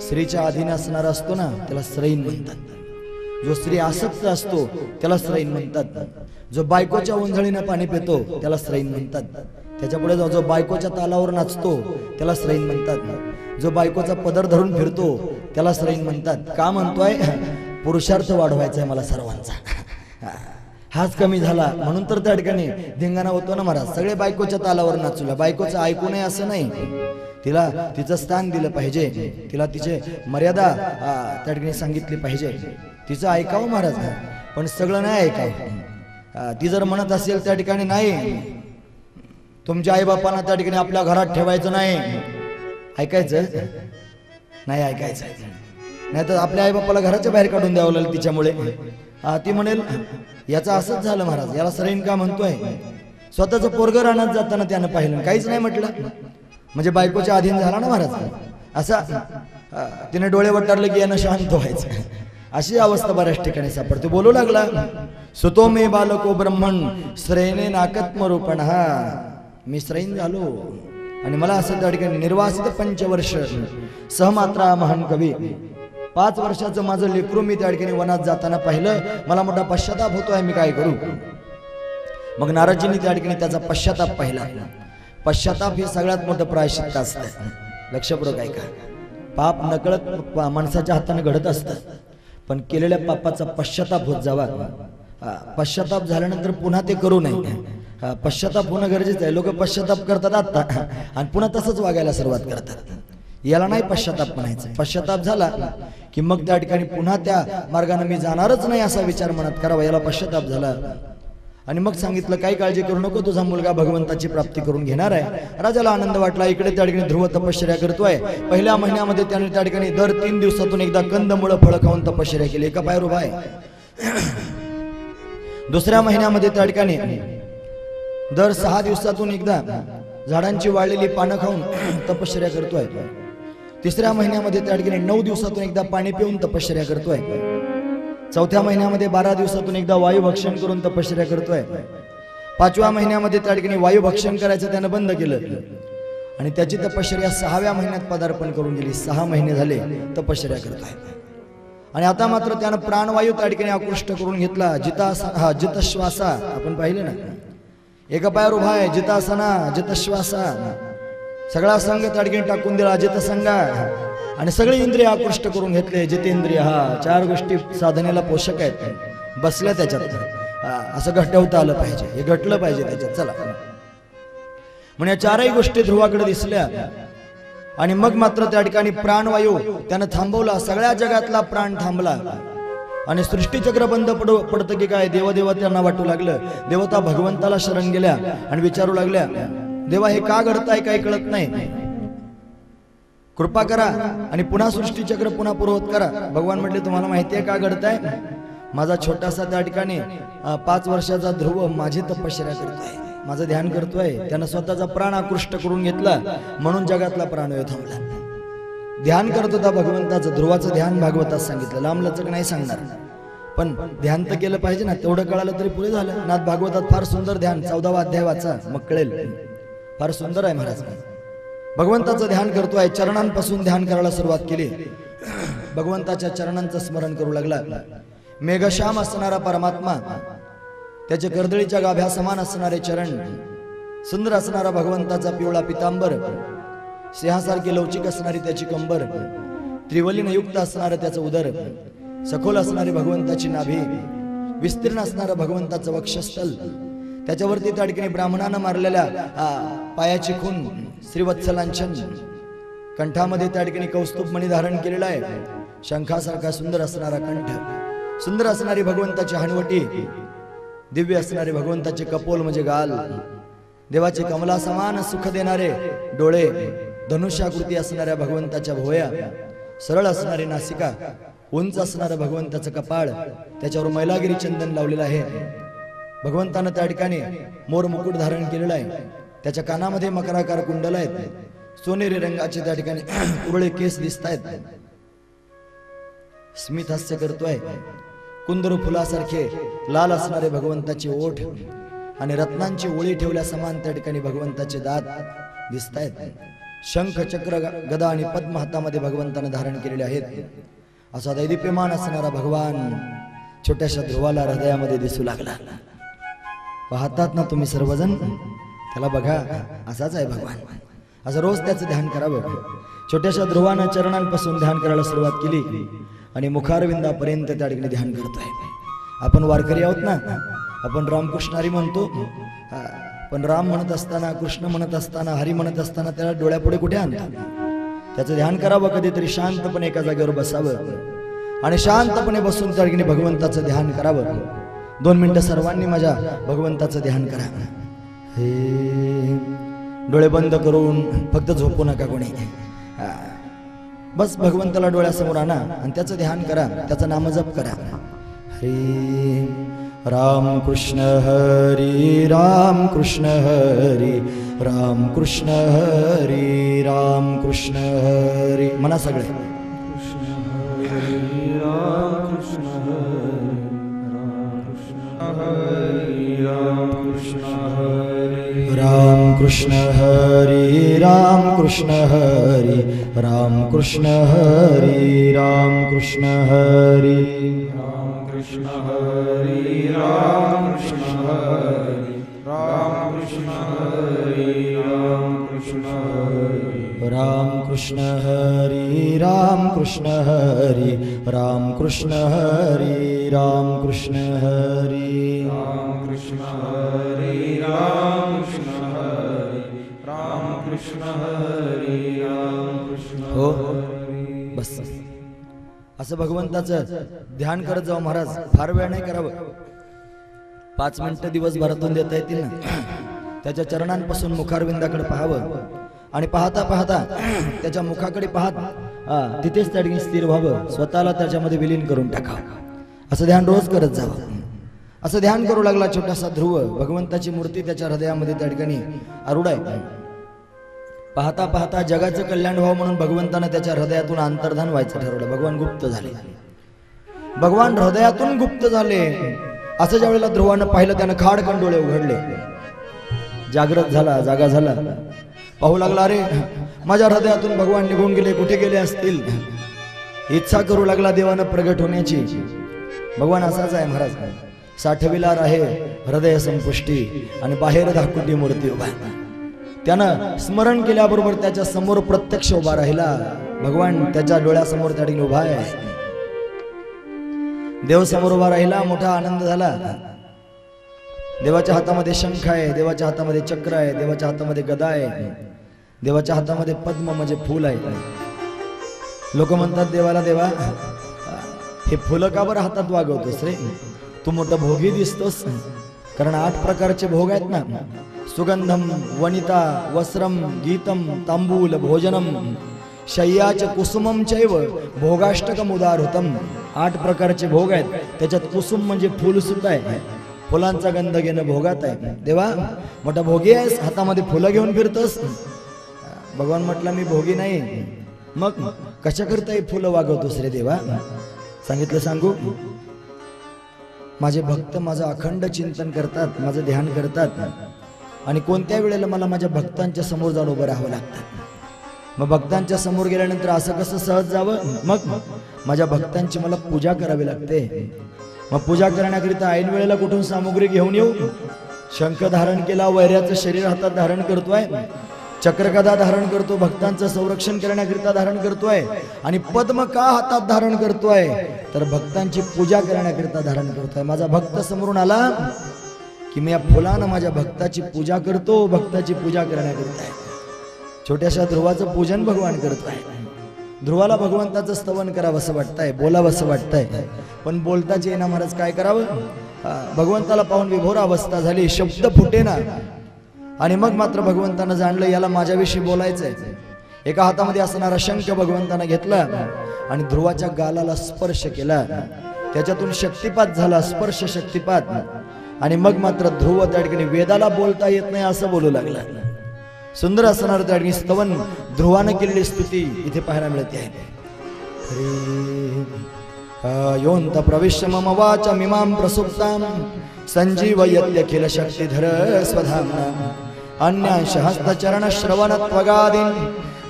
स्त्रीच्या अधीन असणारा असतो ना त्याला स्रैन म्हणतात. जो स्त्री आसक्त असतो त्याला स्रैन म्हणतात. जो बायकोच्या उंजळीनं पाणी पितो त्याला स्रैन म्हणतात. त्याच्यापुढे जो बायकोच्या तालावर नाचतो त्याला स्रैन म्हणतात. जो बायकोचा पदर धरून फिरतो त्याला स्रैन म्हणतात. का म्हणतोय? पुरुषार्थ वाढवायचा आहे मला सर्वांचा. हाच कमी झाला म्हणून तर त्या ठिकाणी धिंगाणा होतो ना महाराज. सगळे बायकोच्या तालावर नाचूला. बायकोचं ऐकू नये असं नाही, तिला तिचं स्थान दिलं पाहिजे, तिला तिचे मर्यादा त्या ठिकाणी सांगितली पाहिजे, तिचं ऐकावं महाराज. पण सगळं नाही ऐकावं. ती जर म्हणत असेल त्या ठिकाणी नाही, तुमच्या आईबापांना त्या ठिकाणी आपल्या घरात ठेवायचं नाही, ऐकायचं नाही? ऐकायचं नाही तर आपल्या आईबापाला घराच्या बाहेर काढून द्यावं लागेल तिच्यामुळे. ती म्हणेल याचं असंच झालं महाराज, याला सరైन का म्हणतोय? स्वतःचं पोरगं रानात जाताना त्यानं पाहिलं, काहीच नाही म्हटलं, म्हणजे बायकोच्या अधीन झाला ना महाराज. असा तिने डोळे वटारले की यानं शांत व्हायचं. अशी अवस्था बऱ्याच ठिकाणी सापडते. बोलू लागला, सुतो मे बालको ब्रह्मण श्रेणे नाकत्म रूपण. हा मी श्रेण झालो आणि मला असं त्या ठिकाणी निर्वासित 5 वर्ष सहमात्रा महान कवी 5 वर्षाचं माझं लेकरू मी त्या ठिकाणी वनात जाताना पाहिलं. मला मोठा पश्चाताप होतोय, मी काय करू? मग नारदजींनी त्या ठिकाणी त्याचा पश्चाताप पाहिला. पश्चाताप हे सगळ्यात मोठं प्रायश्चित्त असतं. लक्षपूर्वक ऐका. पाप नकळत माणसाच्या हाताने घडत असतं, पण केलेल्या पापाचा पश्चाताप होत जावा. पश्चाताप झाल्यानंतर पुन्हा ते करू नये. पश्चाताप होणं गरजेचं आहे. लोक पश्चाताप करतात आता आणि पुन्हा तसंच वागायला सुरुवात करतात. याला नाही पश्चाताप म्हणायचं. पश्चाताप झाला की मग त्या ठिकाणी पुन्हा त्या मार्गाने मी जाणारच नाही असा विचार मनात करावा. याला पश्चाताप झाला. आणि मग सांगितलं, काही काळजी करू नको, तुझा मुलगा भगवंताची प्राप्ती करून घेणार आहे. राजाला आनंद वाटला. इकडे त्या ठिकाणी ध्रुव तपश्चर्या करतोय. पहिल्या महिन्यामध्ये त्याने त्या ठिकाणी दर 3 दिवसातून एकदा कंदमुळं फळं खाऊन तपश्चर्या केली. एका पायावर उभा आहे. दुसऱ्या महिन्यामध्ये त्या ठिकाणी दर 6 दिवसातून एकदा झाडांची वाळलेली पानं खाऊन तपश्चर्या करतोय. तिसऱ्या महिन्यामध्ये त्या ठिकाणी 9 दिवसातून एकदा पाणी पिऊन तपश्चर्या करतोय. चौथ्या महिन्यामध्ये 12 दिवसातून एकदा वायू भक्षण करून तपश्चर्या करतोय. 5व्या महिन्यामध्ये त्या ठिकाणी वायू भक्षण करायचं त्यानं बंद केलं आणि त्याची तपश्चर्या 6व्या महिन्यात पदार्पण करून गेली. 6 महिने झाले तपश्चर्या करतोय. आणि आता मात्र त्यानं प्राणवायू त्या ठिकाणी आकृष्ट करून घेतला. जितश्वासा आपण पाहिलं ना, एका पायावर उभा आहे. जितासना जितश्वासा, सगळा संघ त्या ठिकाणी टाकून दिला. जितसंगा आणि सगळे इंद्रिय आकृष्ट करून घेतले. जितेंद्रिय. हा 4 गोष्टी साधनेला पोषक आहेत. बसल्या त्याच्यात. असं घटवता आलं पाहिजे, हे घटलं पाहिजे त्याच्यात. चला म्हणजे 4ही गोष्टी ध्रुवाकडे दिसल्या. आणि मग मात्र त्या ठिकाणी प्राणवायू त्यानं थांबवला. सगळ्या जगातला प्राण थांबला आणि सृष्टीचक्र बंद पडतं की काय? देवदेवा त्यांना वाटू लागलं. देवता भगवंताला शरण गेल्या आणि विचारू लागल्या, देवा हे का घडताय काही कळत नाही, कृपा करा आणि पुन्हा सृष्टीचक्र पुन्हा पूर्वत करा. भगवान म्हटले, तुम्हाला माहिती आहे का घडताय? माझा छोटासा त्या ठिकाणी 5 वर्षाचा ध्रुव माझी तपश्चर्या करतोय, माझं ध्यान करतोय. त्यानं स्वतःचा प्राण आकृष्ट करून घेतला म्हणून जगातला प्राणवायू थांबला. ध्यान करत होता भगवंताचं. ध्रुवाचं ध्यान भागवतात सांगितलं, लांबलचक नाही सांगणार. पण ध्यान तर केलं पाहिजे ना, तेवढं कळालं तरी पुरे झालं. नाथ भागवतात फार सुंदर ध्यान, 14वा अध्याय वाचा मग कळेल. फार सुंदर आहे महाराज. भगवंताचं ध्यान करतोय, चरणांपासून ध्यान करायला सुरुवात केली. भगवंताच्या चरणांचं स्मरण करू लागला. मेघश्याम असणारा परमात्मा, त्याचे कर्दळीच्या गाभ्या समान असणारे चरण, सुंदर असणारा भगवंताचा पिवळा पितांबर, सिंहासारखी लवचिक असणारी त्याची कंबर, त्रिवलीने युक्त असणारं त्याचं उदर, सखोल असणारी भगवंताची नाभी, विस्तीर्ण असणारं भगवंताचं वक्षस्थल, त्याच्यावरती त्या ठिकाणी ब्राह्मणानं मारलेल्या पायाची खून, श्रीवत्सलांछन, कंठामध्ये त्या ठिकाणी कौस्तुभ मणी धारण केलेला आहे, शंखासारखा सुंदर असणारा कंठ, सुंदर असणारी भगवंताची हणवटी, दिव्य असणारे भगवंताचे कपोल म्हणजे गाल, देवाचे कमला समान सुख देणारे डोळे, धनुष्याकृती असणाऱ्या भगवंताच्या भोया, सरळ असणारी नासिका, उंच असणारं भगवंताचं कपाळ, त्याच्यावर मैलागिरी चंदन लावलेलं आहे. भगवंतानं त्या ठिकाणी मोर मुकुट धारण केलेला आहे, त्याच्या कानामध्ये मकराकार कुंडल आहेत, सोनेरी रंगाचे त्या ठिकाणी कुरळे केस दिसत आहेत, स्मित हास्य करतोय. कुंदरू फुलासारखे लाल असणारे भगवंताचे ओठ आणि रत्नांची ओळी ठेवल्या समान त्या ठिकाणी भगवंताचे दात दिसत आहेत. शंख, चक्र, गदा आणि पद्म हातामध्ये भगवंतानं धारण केलेले आहेत. असा दैदिप्यमान असणारा भगवान छोट्याशा ध्रुवाला हृदयामध्ये दिसू लागला. पाहतात ना तुम्ही सर्वजण, त्याला बघा, असाच आहे भगवान. असं रोज त्याचं ध्यान करावं. छोट्याशा ध्रुवानं चरणांपासून ध्यान करायला सुरुवात केली आणि मुखारविंदापर्यंत त्या ठिकाणी ध्यान करतोय. आपण वारकरी आहोत ना, आपण रामकृष्णारी म्हणतो, पण राम म्हणत असताना, कृष्ण म्हणत असताना, हरी म्हणत असताना त्याला डोळ्यापुढे कुठे आणतात? त्याचं ध्यान करावं. कधीतरी शांतपणे एका जागेवर बसावं आणि शांतपणे बसून त्या ठिकाणी भगवंताचं ध्यान करावं. 2 मिनिटं सर्वांनी माझ्या भगवंताचं ध्यान करा. हे डोळे बंद करून फक्त झोपू नका कोणी. बस भगवंताला डोळ्यासमोर आणा आणि त्याचं ध्यान करा, त्याचं नामजप करा. हरी राम कृष्ण हरी राम कृष्ण हरी राम कृष्ण हरी राम कृष्ण हरी. म्हणा सगळे. राम कृष्ण हरी राम कृष्ण हरी राम कृष्ण हरी राम कृष्ण हरी राम कृष्ण हरी राम कृष्ण हरी राम कृष्ण हरी राम कृष्ण हरी राम कृष्ण हरी राम कृष्ण हरी राम कृष्ण हरी राम कृष्ण हरी राम कृष्ण हरी राम कृष्ण हरी राम कृष्ण हरी राम कृष्ण हरी राम कृष्ण हरी राम कृष्ण. हो, बस असं भगवंताचं ध्यान करत जाऊ महाराज. फार वेळ नाही करावं, 5 मिनिटं दिवसभरातून देता येतील ना. त्याच्या चरणांपासून मुखारविंदाकडे पाहावं आणि पाहता पाहता त्याच्या मुखाकडे पाहत तिथेच त्या ठिकाणी स्थिर व्हावं, स्वतःला त्याच्यामध्ये विलीन करून टाकावं. असं ध्यान रोज करत जावं. असं ध्यान करू लागला छोटासा ध्रुव. भगवंताची मूर्ती त्याच्या हृदयामध्ये त्या ठिकाणी आरूढ आहे. पाहता पाहता जगाचं कल्याण व्हावं म्हणून भगवंतानं त्याच्या हृदयातून अंतर्धान व्हायचं ठरवलं. भगवान गुप्त झाले, भगवान हृदयातून गुप्त झाले. असं ज्या वेळेला ध्रुवानं पाहिलं, त्यानं खाडकन डोळे उघडले, जागृत झाला, जागा झाला. पाहू लागला, अरे माझ्या हृदयातून भगवान निघून गेले, कुठे गेले असतील. इच्छा करू लागला देवानं प्रगट होण्याची. भगवान असाच आहे महाराज, साठविलार आहे हृदय संपुष्टी आणि बाहेर धाकुटी मूर्ती उभा. त्यानं स्मरण केल्याबरोबर त्याच्या समोर प्रत्यक्ष उभा राहिला. भगवान त्याच्या डोळ्यासमोर त्या ठिकाणी उभा आहे. देव समोर उभा राहिला. मोठा आनंद झाला. देवाच्या हातामध्ये शंख आहे, देवाच्या हातामध्ये चक्र आहे, देवाच्या हातामध्ये गदा आहे, देवाच्या हातामध्ये पद्म म्हणजे फूल आहे. लोक म्हणतात देवाला, देवा हे फुलं का बरं हातात वागवतोस रे, तू मोठं भोगी दिसतोस. कारण 8 प्रकारचे भोग आहेत ना, सुगंधम वनिता वस्त्रम गीतम तांबूल भोजनम शय्याच कुसुमम चैव भोगाष्टकम उदारहुतम. 8 प्रकारचे भोग आहेत. त्याच्यात कुसुम म्हणजे फूल सुद्धा आहे. फुलांचा गंध घेणं भोगात आहे. देवा मोठा भोगी आहेस, हातामध्ये फुलं घेऊन फिरतोस. भगवान म्हटलं, मी भोगी नाही. मग कशा करता फुलं वागवतोस रे देवा? सांगितलं, सांगू. माझे भक्त माझं अखंड चिंतन करतात, माझं ध्यान करतात आणि कोणत्या वेळेला मला माझ्या भक्तांच्या समोर जाऊन उभं राहावं लागतं. मग भक्तांच्या समोर गेल्यानंतर असं कसं सहज जावं? मग माझ्या भक्तांची मला पूजा करावी लागते. मग पूजा करण्याकरिता ऐन वेळेला कुठून सामुग्री घेऊन येऊ? शंख धारण केला, वैऱ्याचं शरीर हातात धारण करतोय, चक्रगदा धारण करतो, भक्तांचं संरक्षण करण्याकरिता धारण करतोय आणि पद्म का हातात धारण करतोय? तर भक्तांची पूजा करण्याकरिता धारण करतोय. माझा भक्त समोरून आला की मी या फुलानं माझ्या भक्ताची पूजा करतो. भक्ताची पूजा करण्याकरिता छोट्याशा ध्रुवाचं पूजन भगवान करतोय. ध्रुवाला भगवंताचं स्तवन करावं असं वाटतंय, बोलावं असं वाटतंय, पण बोलताच येईना. महाराज काय करावं? भगवंताला पाहून विभोर अवस्था झाली, शब्द फुटेना. आणि मग मात्र भगवंतानं जाणलं याला माझ्याविषयी बोलायचंय. एका हातामध्ये असणारा शंख भगवंतानं घेतला आणि ध्रुवाच्या गालाला स्पर्श केला. त्याच्यातून शक्तिपात झाला, स्पर्श शक्तिपात. आणि मग मात्र ध्रुव त्या ठिकाणी वेदाला बोलता येत नाही असं बोलू लागला. सुंदर असणार त्या ठिकाणी स्तवन ध्रुवानं केलेली स्तुती इथे पाहायला मिळते आहे. योंत प्रविश्य मम वाचमिमां प्रसुप्तां संजीवयत्यखिल शक्तिधर स्वधाम्ना अन्यांश हस्तचरण श्रवणत्वगादीन्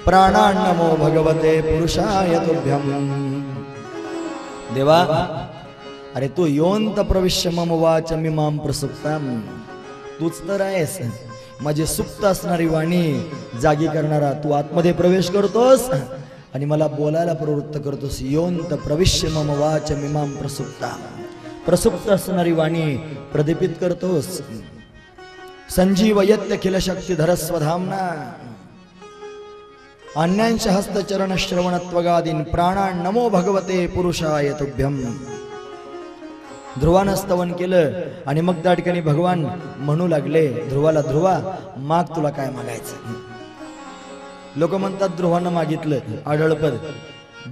प्राणान्नमो भगवते पुरुषाय तुभ्यं. देवा, अरे तू योंत प्रविश्य मम वाचमिमां प्रसुप्तां, तूच तर आहेस माझी सुप्त असणारी वाणी जागी करणारा. तू आतमध्ये प्रवेश करतोस आणि मला बोलायला प्रवृत्त करतोस. योंत प्रविश्य मम वाचमिमां प्रसुप्तां, प्रसुप्त असणारी वाणी प्रदीपित करतोस. संजीवयत्यखिल शक्तिधर स्वधाम्ना अन्यांश हस्तचरण श्रवणत्वगादीन् प्राणान् नमो भगवते पुरुषाय तुभ्यं. ध्रुवानं स्तवन केलं आणि मग त्या ठिकाणी भगवान म्हणू लागले ध्रुवाला, ध्रुवा माग, तुला काय मागायचं? लोक म्हणतात ध्रुवानं मागितलं आढळपद.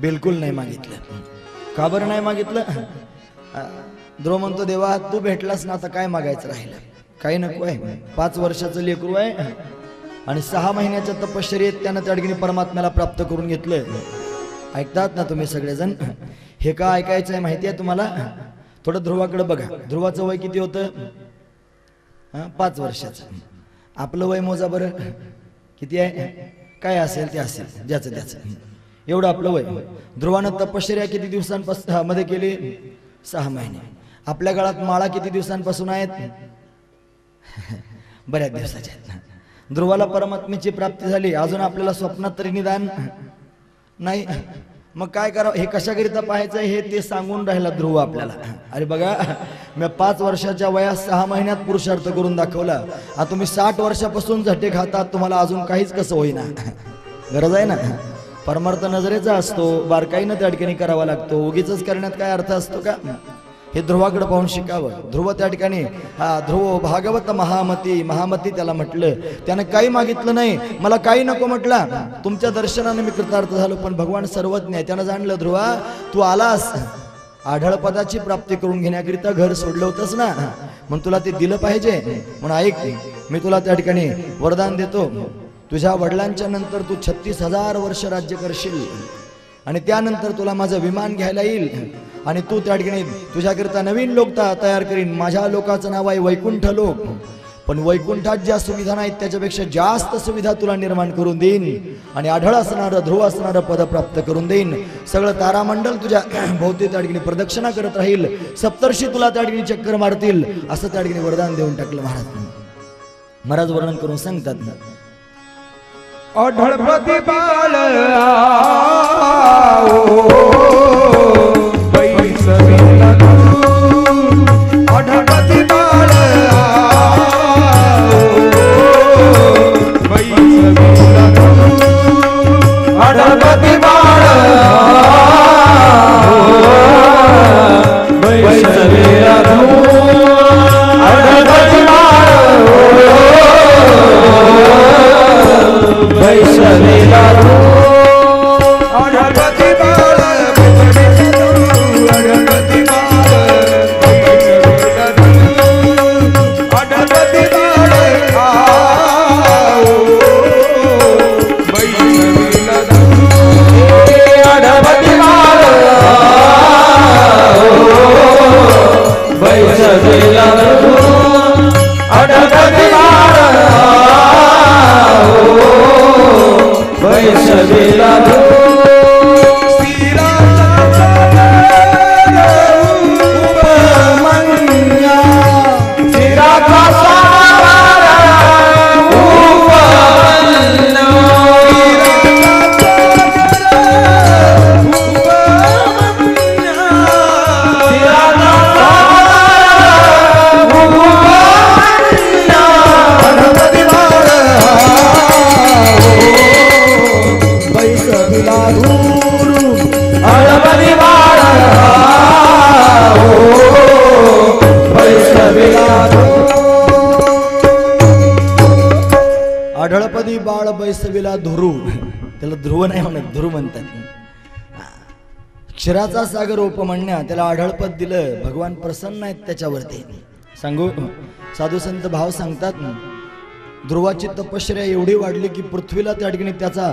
बिलकुल नाही मागितलं. का बरं नाही मागितलं? ध्रुव म्हणतो, देवा तू भेटलास ना, आता काय मागायचं राहिलं? काही नको आहे. 5 वर्षाचं लेकरू आहे आणि 6 महिन्याच्या तपश्चर्येत त्यानं त्या ठिकाणी परमात्म्याला प्राप्त करून घेतलं. ऐकतात ना तुम्ही सगळेजण? हे का ऐकायचं आहे माहिती आहे तुम्हाला? थोडं ध्रुवाकडे बघा. ध्रुवाचं वय किती होतं? 5 वर्षाचं. आपलं वय मोजा बरं किती आहे? काय असेल ते असेल, ज्याचं त्याचं. एवढं आपलं वय. ध्रुवानं तपश्चर्या किती दिवसांपासून मध्ये केली? 6 महिने. आपल्या काळात माळा किती दिवसांपासून आहेत? बऱ्याच दिवसाच्या आहेत. ध्रुवाला परमात्म्याची प्राप्ती झाली, अजून आपल्याला स्वप्नात तरी निदान नाही. मग काय करावं? हे कशाकरिता पाहायचं हे ते सांगून राहिला ध्रुव आपल्याला. अरे बघा, मी 5 वर्षाच्या वयात 6 महिन्यात पुरुषार्थ करून दाखवला. आता तुम्ही 60 वर्षापासून झटे खातात, तुम्हाला अजून काहीच कसं होईना. गरज आहे ना? परमार्थ नजरेचा असतो, बारकाईनं त्या ठिकाणी करावा लागतो. उगीच करण्यात काय अर्थ असतो का? हे ध्रुवाकडे पाहून शिकावं. ध्रुव त्या ठिकाणी ध्रुव भागवत महामती, महामती त्याला म्हटलं. त्यानं काही मागितलं नाही, मला काही नको म्हटला. तुमच्या दर्शनाने मी कृतार्थ झालो. पण भगवान सर्वज्ञ आहे. त्यानं जाणलं, ध्रुवा तू आलास आढळपदाची प्राप्ती करून घेण्याकरिता घर सोडलं होतंस ना, म्हणून तुला ते दिलं पाहिजे. म्हणून ऐक, मी तुला त्या ठिकाणी वरदान देतो. तुझ्या वडिलांच्या नंतर तू 36,000 वर्ष राज्य करशील आणि त्यानंतर तुला माझं विमान घ्यायला येईल आणि तू त्या ठिकाणी तुझ्याकरिता नवीन लोक तयार करीन. माझ्या लोकाचं नाव आहे वैकुंठ लोक. पण वैकुंठात ज्या सुविधा नाहीत त्याच्यापेक्षा जास्त सुविधा तुला निर्माण करून देईन आणि आढळ असणारं, ध्रुव असणारं पद प्राप्त करून देईन. सगळं तारामंडल तुझ्या भोवती त्या ठिकाणी प्रदक्षिणा करत राहील. सप्तर्षी तुला त्या ठिकाणी चक्कर मारतील. असं त्या ठिकाणी वरदान देऊन टाकलं महाराज. महाराज वर्णन करून सांगतात ना, अढळपती बाळ आओ बैसविला तू. अढळपती बाळ आओ बैसविला तू. अढळपती बाळ आओ बैसविला तू. अढळपती बाळ बैसविला तू. अढळपती बाळ बैसविला तू. अढळपती बाळ बैसविला तू. बैसलेला आढळपदी बाळ बैसविला धुरू, त्याला ध्रुव नाही म्हणत ध्रुव म्हणतात. क्षीराचा सागर उपमन्या, त्याला आढळपद दिलं, भगवान प्रसन्न आहेत त्याच्यावरती. सांगू साधू संत भाव सांगतात, ध्रुवाची तपश्चर्या एवढी वाढली की पृथ्वीला त्या ठिकाणी त्याचा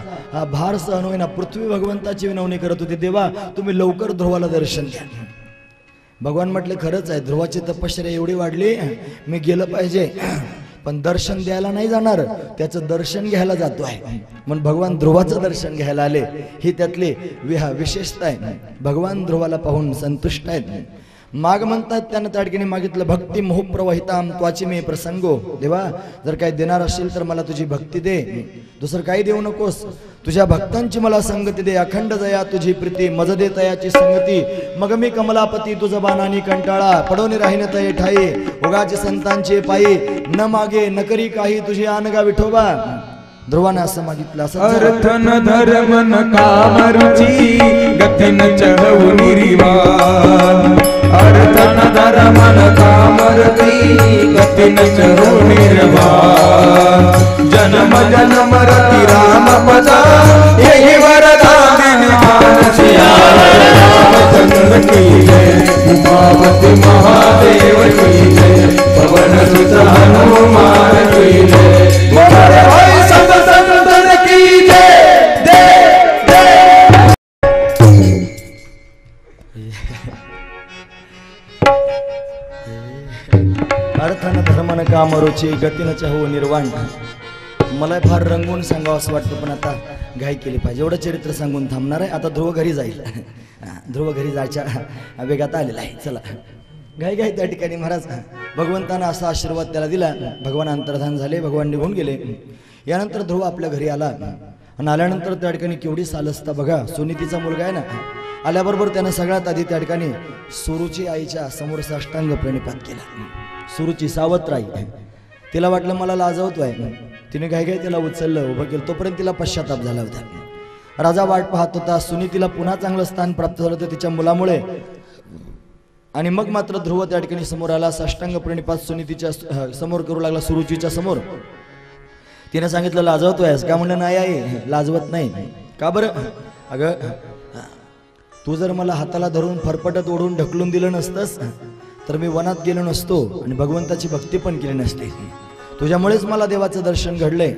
भार सहन होईना. पृथ्वी भगवंताची विनवणी करत होती, देवा तुम्ही लवकर ध्रुवाला दर्शन द्या. भगवान म्हटले खरंच आहे, ध्रुवाची तपश्चर्या एवढी वाढली, मी गेलं पाहिजे पण दर्शन द्यायला नाही जाणार, त्याचं दर्शन घ्यायला जातो आहे. म्हणून भगवान ध्रुवाचं दर्शन घ्यायला आले, ही त्यातली विशेषता आहे. भगवान ध्रुवाला पाहून संतुष्ट आहेत. माग म्हणतात त्यानं त्या ठिकाणी मागितलं, भक्ती मोह प्रवहिताम त्वाची मे प्रसंगो. देवा जर काही देणार असेल तर मला तुझी भक्ती दे, दुसरं काही देऊ नकोस. तुझ्या भक्तांची मला संगती दे, अखंड दया तुझी प्रीती, मज दे तयाची संगती. मग मी कमलापती तुझ बाणानी कंटाळा, पडून राहीन तये ठाई, उगाची संतांचे पायी, न मागे न करी काही तुझी आनगा विठोबा. ध्रुवानं असं मागितलं, असं अर्थन धर्म न काम रुची, गतीन चढवू निर्वाण. अर्थन धर्म न काम रुची, गतीन चढवू निर्वाण. जन्म जन्म रती राम पदा, यही वरदान मानसिया. रामचंद्र की जय, उमापति महादेव की जय, पवन सुत हनुमान की जय. सब संतन की जय, जय जय. अर्थानं धर्मानं काम रुची, गतीनं चाहू निर्वाण. मला फार रंगवून सांगावं असं वाटतं, पण आता घाई केली पाहिजे. एवढं चरित्र सांगून थांबणार आहे. आता ध्रुव घरी जाईल, ध्रुव घरी जायच्या वेगात आलेला आहे. चला घाई घाई त्या ठिकाणी महाराज भगवंतानं असा आशीर्वाद त्याला दिला. भगवान अंतर्धान झाले, भगवान निघून गेले. यानंतर ध्रुव आपल्या घरी आला आणि आल्यानंतर त्या ठिकाणी केवढी सालसता बघा. सुनीतीचा मुलगा आहे ना, आल्याबरोबर त्यानं सगळ्यात आधी त्या ठिकाणी सुरुची आईच्या समोर साष्टांग प्रणिपात केला. सुरुची सावत्र आई, तिला वाटलं मला लाजवतोय, तिने घाई घाई त्याला उचललं, उभं केलं. तोपर्यंत तिला पश्चाताप झाला होता. राजा वाट पाहत होता. सुनीतीला पुन्हा चांगलं स्थान प्राप्त झालं होतं तिच्या मुलामुळे. आणि मग मात्र ध्रुव त्या ठिकाणी समोर आला, साष्टांग प्रणिपात सुनीतीच्या समोर करू लागला, सुरुचीच्या समोर. तिने सांगितलं लाजवतोयस का? म्हणलं नाही आई, लाजवत नाही. का बरं? अगं तू जर मला हाताला धरून फरफटत ओढून ढकलून दिलं नसतंस तर मी वनात गेलो नसतो आणि भगवंताची भक्ती पण केली नसती. तुझ्यामुळेच मला देवाचं दर्शन घडलंय,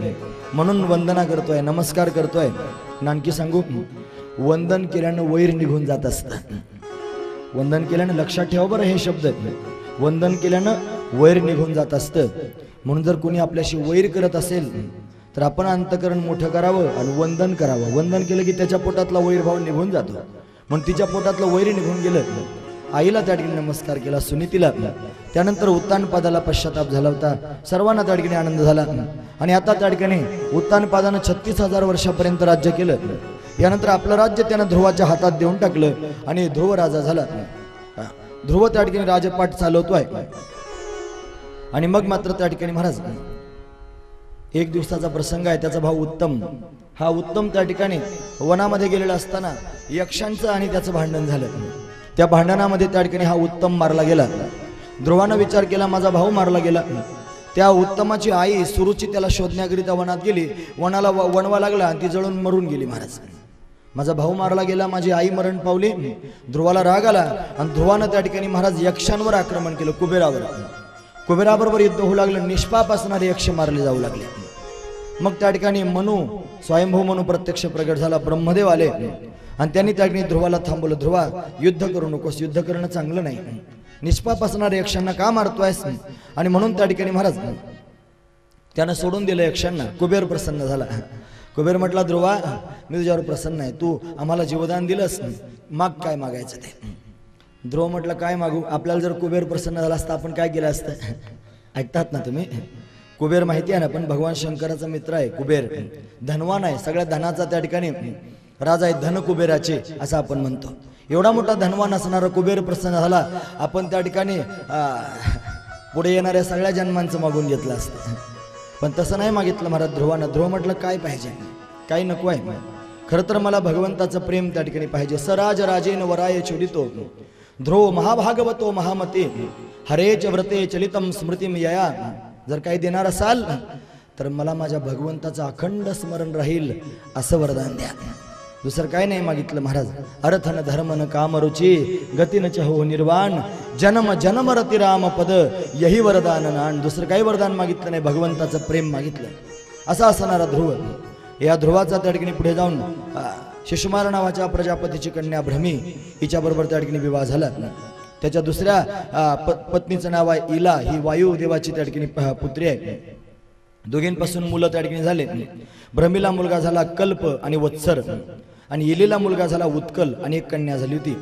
म्हणून वंदना करतोय, नमस्कार करतोय. आणखी सांगू, वंदन केल्यानं वैर निघून जात असतं. वंदन केल्यानं लक्षात ठेवा बरं हे शब्द, वंदन केल्यानं वैर निघून जात असतं. म्हणून जर कोणी आपल्याशी वैर करत असेल तर आपण अंतकरण मोठं करावं आणि वंदन करावं. वंदन केलं की त्याच्या पोटातला वैरभाव निघून जातो. म्हणून तिच्या पोटातलं वैर निघून गेलं. आईला त्या ठिकाणी नमस्कार केला, सुनीतीला. त्यानंतर उत्तानपादाला पश्चाताप झाला होता. सर्वांना त्या ठिकाणी आनंद झाला. आणि आता त्या ठिकाणी उत्तानपादानं 36,000 वर्षापर्यंत राज्य केलं. यानंतर आपलं राज्य त्यानं ध्रुवाच्या हातात देऊन टाकलं आणि ध्रुव राजा झाला. ध्रुव त्या ठिकाणी राजपाट चालवतोय. आणि मग मात्र त्या ठिकाणी महाराज एक दिवसाचा प्रसंग आहे. त्याचा भाऊ उत्तम, हा उत्तम त्या ठिकाणी वनामध्ये गेलेला असताना यक्षांचं आणि त्याचं भांडण झालं. त्या भांडणामध्ये त्या ठिकाणी हा उत्तम मारला गेला. ध्रुवानं विचार केला माझा भाऊ मारला गेला. त्या उत्तमाची आई सुरुची त्याला शोधण्याकरिता वनात गेली. वनाला वणवा लागला आणि ती जळून मरून गेली. महाराज माझा भाऊ मारला गेला, माझी आई मरण पावली. ध्रुवाला राग आला आणि ध्रुवानं त्या ठिकाणी महाराज यक्षांवर आक्रमण केलं, कुबेरावर. कुबेराबरोबर युद्ध होऊ लागलं. निष्पाप असणारे यक्ष मारले जाऊ लागले. मग त्या ठिकाणी मनु, स्वयंभू मनु प्रत्यक्ष प्रगट झाला. ब्रह्मदेव आले आणि त्यांनी त्या ठिकाणी ध्रुवाला थांबवलं. ध्रुवा युद्ध करू नकोस, युद्ध करणं चांगलं नाही. निष्पाप असणाऱ्या यक्षांना का मारतोयस? आणि म्हणून त्या ठिकाणी महाराज त्यानं सोडून दिलं यक्षांना. कुबेर प्रसन्न झाला. कुबेर म्हटला, ध्रुवा मी तुझ्यावर प्रसन्न आहे, तू आम्हाला जीवदान दिलंस, माग काय मागायचं ते. ध्रुव म्हटलं, काय मागू? आपल्याला जर कुबेर प्रसन्न झाला असता आपण काय केलं असतं? ऐकतात ना तुम्ही? कुबेर माहिती आहे ना, पण भगवान शंकराचा मित्र आहे कुबेर, धनवान आहे, सगळ्या धनाचा त्या ठिकाणी राजा आहे, धन कुबेराचे असं आपण म्हणतो. एवढा मोठा धनवान असणारा कुबेर प्रसन्न झाला, आपण त्या ठिकाणी पुढे येणाऱ्या सगळ्या जन्मांचं मागून घेतलं असतं. पण तसं नाही मागितलं महाराज ध्रुवानं. ध्रुव म्हटलं, काय पाहिजे? काही नको आहे. खरं तर मला भगवंताचं प्रेम त्या ठिकाणी पाहिजे. सराज राजेन वराय चोदितो ध्रुव महाभागवतो महामते हरेच व्रते चलितम स्मृतिम यया. जर काही देणार असाल तर मला माझ्या भगवंताचं अखंड स्मरण राहील असं वरदान द्या. दुसरं काय नाही मागितलं महाराज. अर्थन धर्मन कामरुची गतीन चहो निर्वाण जन्म जन्म रती राम पद यही वरदान नान. दुसरं काही वरदान मागितलं नाही, भगवंताचं प्रेम मागितलं. असा असणारा ध्रुव, या ध्रुवाचा त्या ठिकाणी पुढे जाऊन शिशुमार नावाच्या प्रजापतीची कन्या भ्रमी हिच्याबरोबर त्या ठिकाणी विवाह झाला. त्याच्या दुसऱ्या पत्नीचं नाव आहे इला, ही वायुदेवाची त्या ठिकाणी पुत्री आहे. दोघींपासून मुलं त्या ठिकाणी झाले. भ्रमीला मुलगा झाला कल्प आणि वत्सर, आणि इलीला मुलगा झाला उत्कल आणि एक कन्या झाली होती.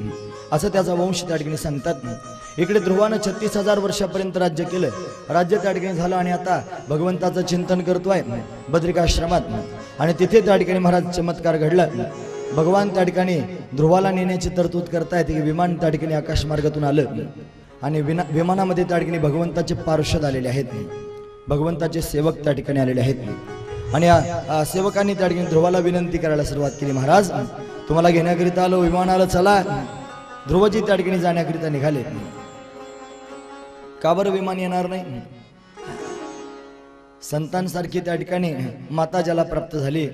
असं त्याचा वंश त्या ठिकाणी सांगतात. इकडे ध्रुवानं 36,000 वर्षापर्यंत राज्य केलं. राज्य त्या ठिकाणी झालं आणि आता भगवंताचं चिंतन करतोय बद्रिकाश्रमात. आणि तिथे त्या ठिकाणी महाराज चमत्कार घडला. भगवान त्या ठिकाणी ध्रुवाला नेण्याची तरतूद करतायत. विमान त्या ठिकाणी आकाश मार्गातून आलं आणि विमानामध्ये त्या ठिकाणी भगवंताचे पार्षद आलेले आहेत, भगवंताचे सेवक त्या ठिकाणी आलेले आहेत. आणि या सेवकांनी त्या ठिकाणी ध्रुवाला विनंती करायला सुरुवात केली, महाराज तुम्हाला घेण्याकरिता आलो, विमान आलं, चला. ध्रुवजी त्या ठिकाणी जाण्याकरिता निघाले. का बरं विमान येणार नाही? संतांसारखी त्या ठिकाणी माता ज्याला प्राप्त झाली,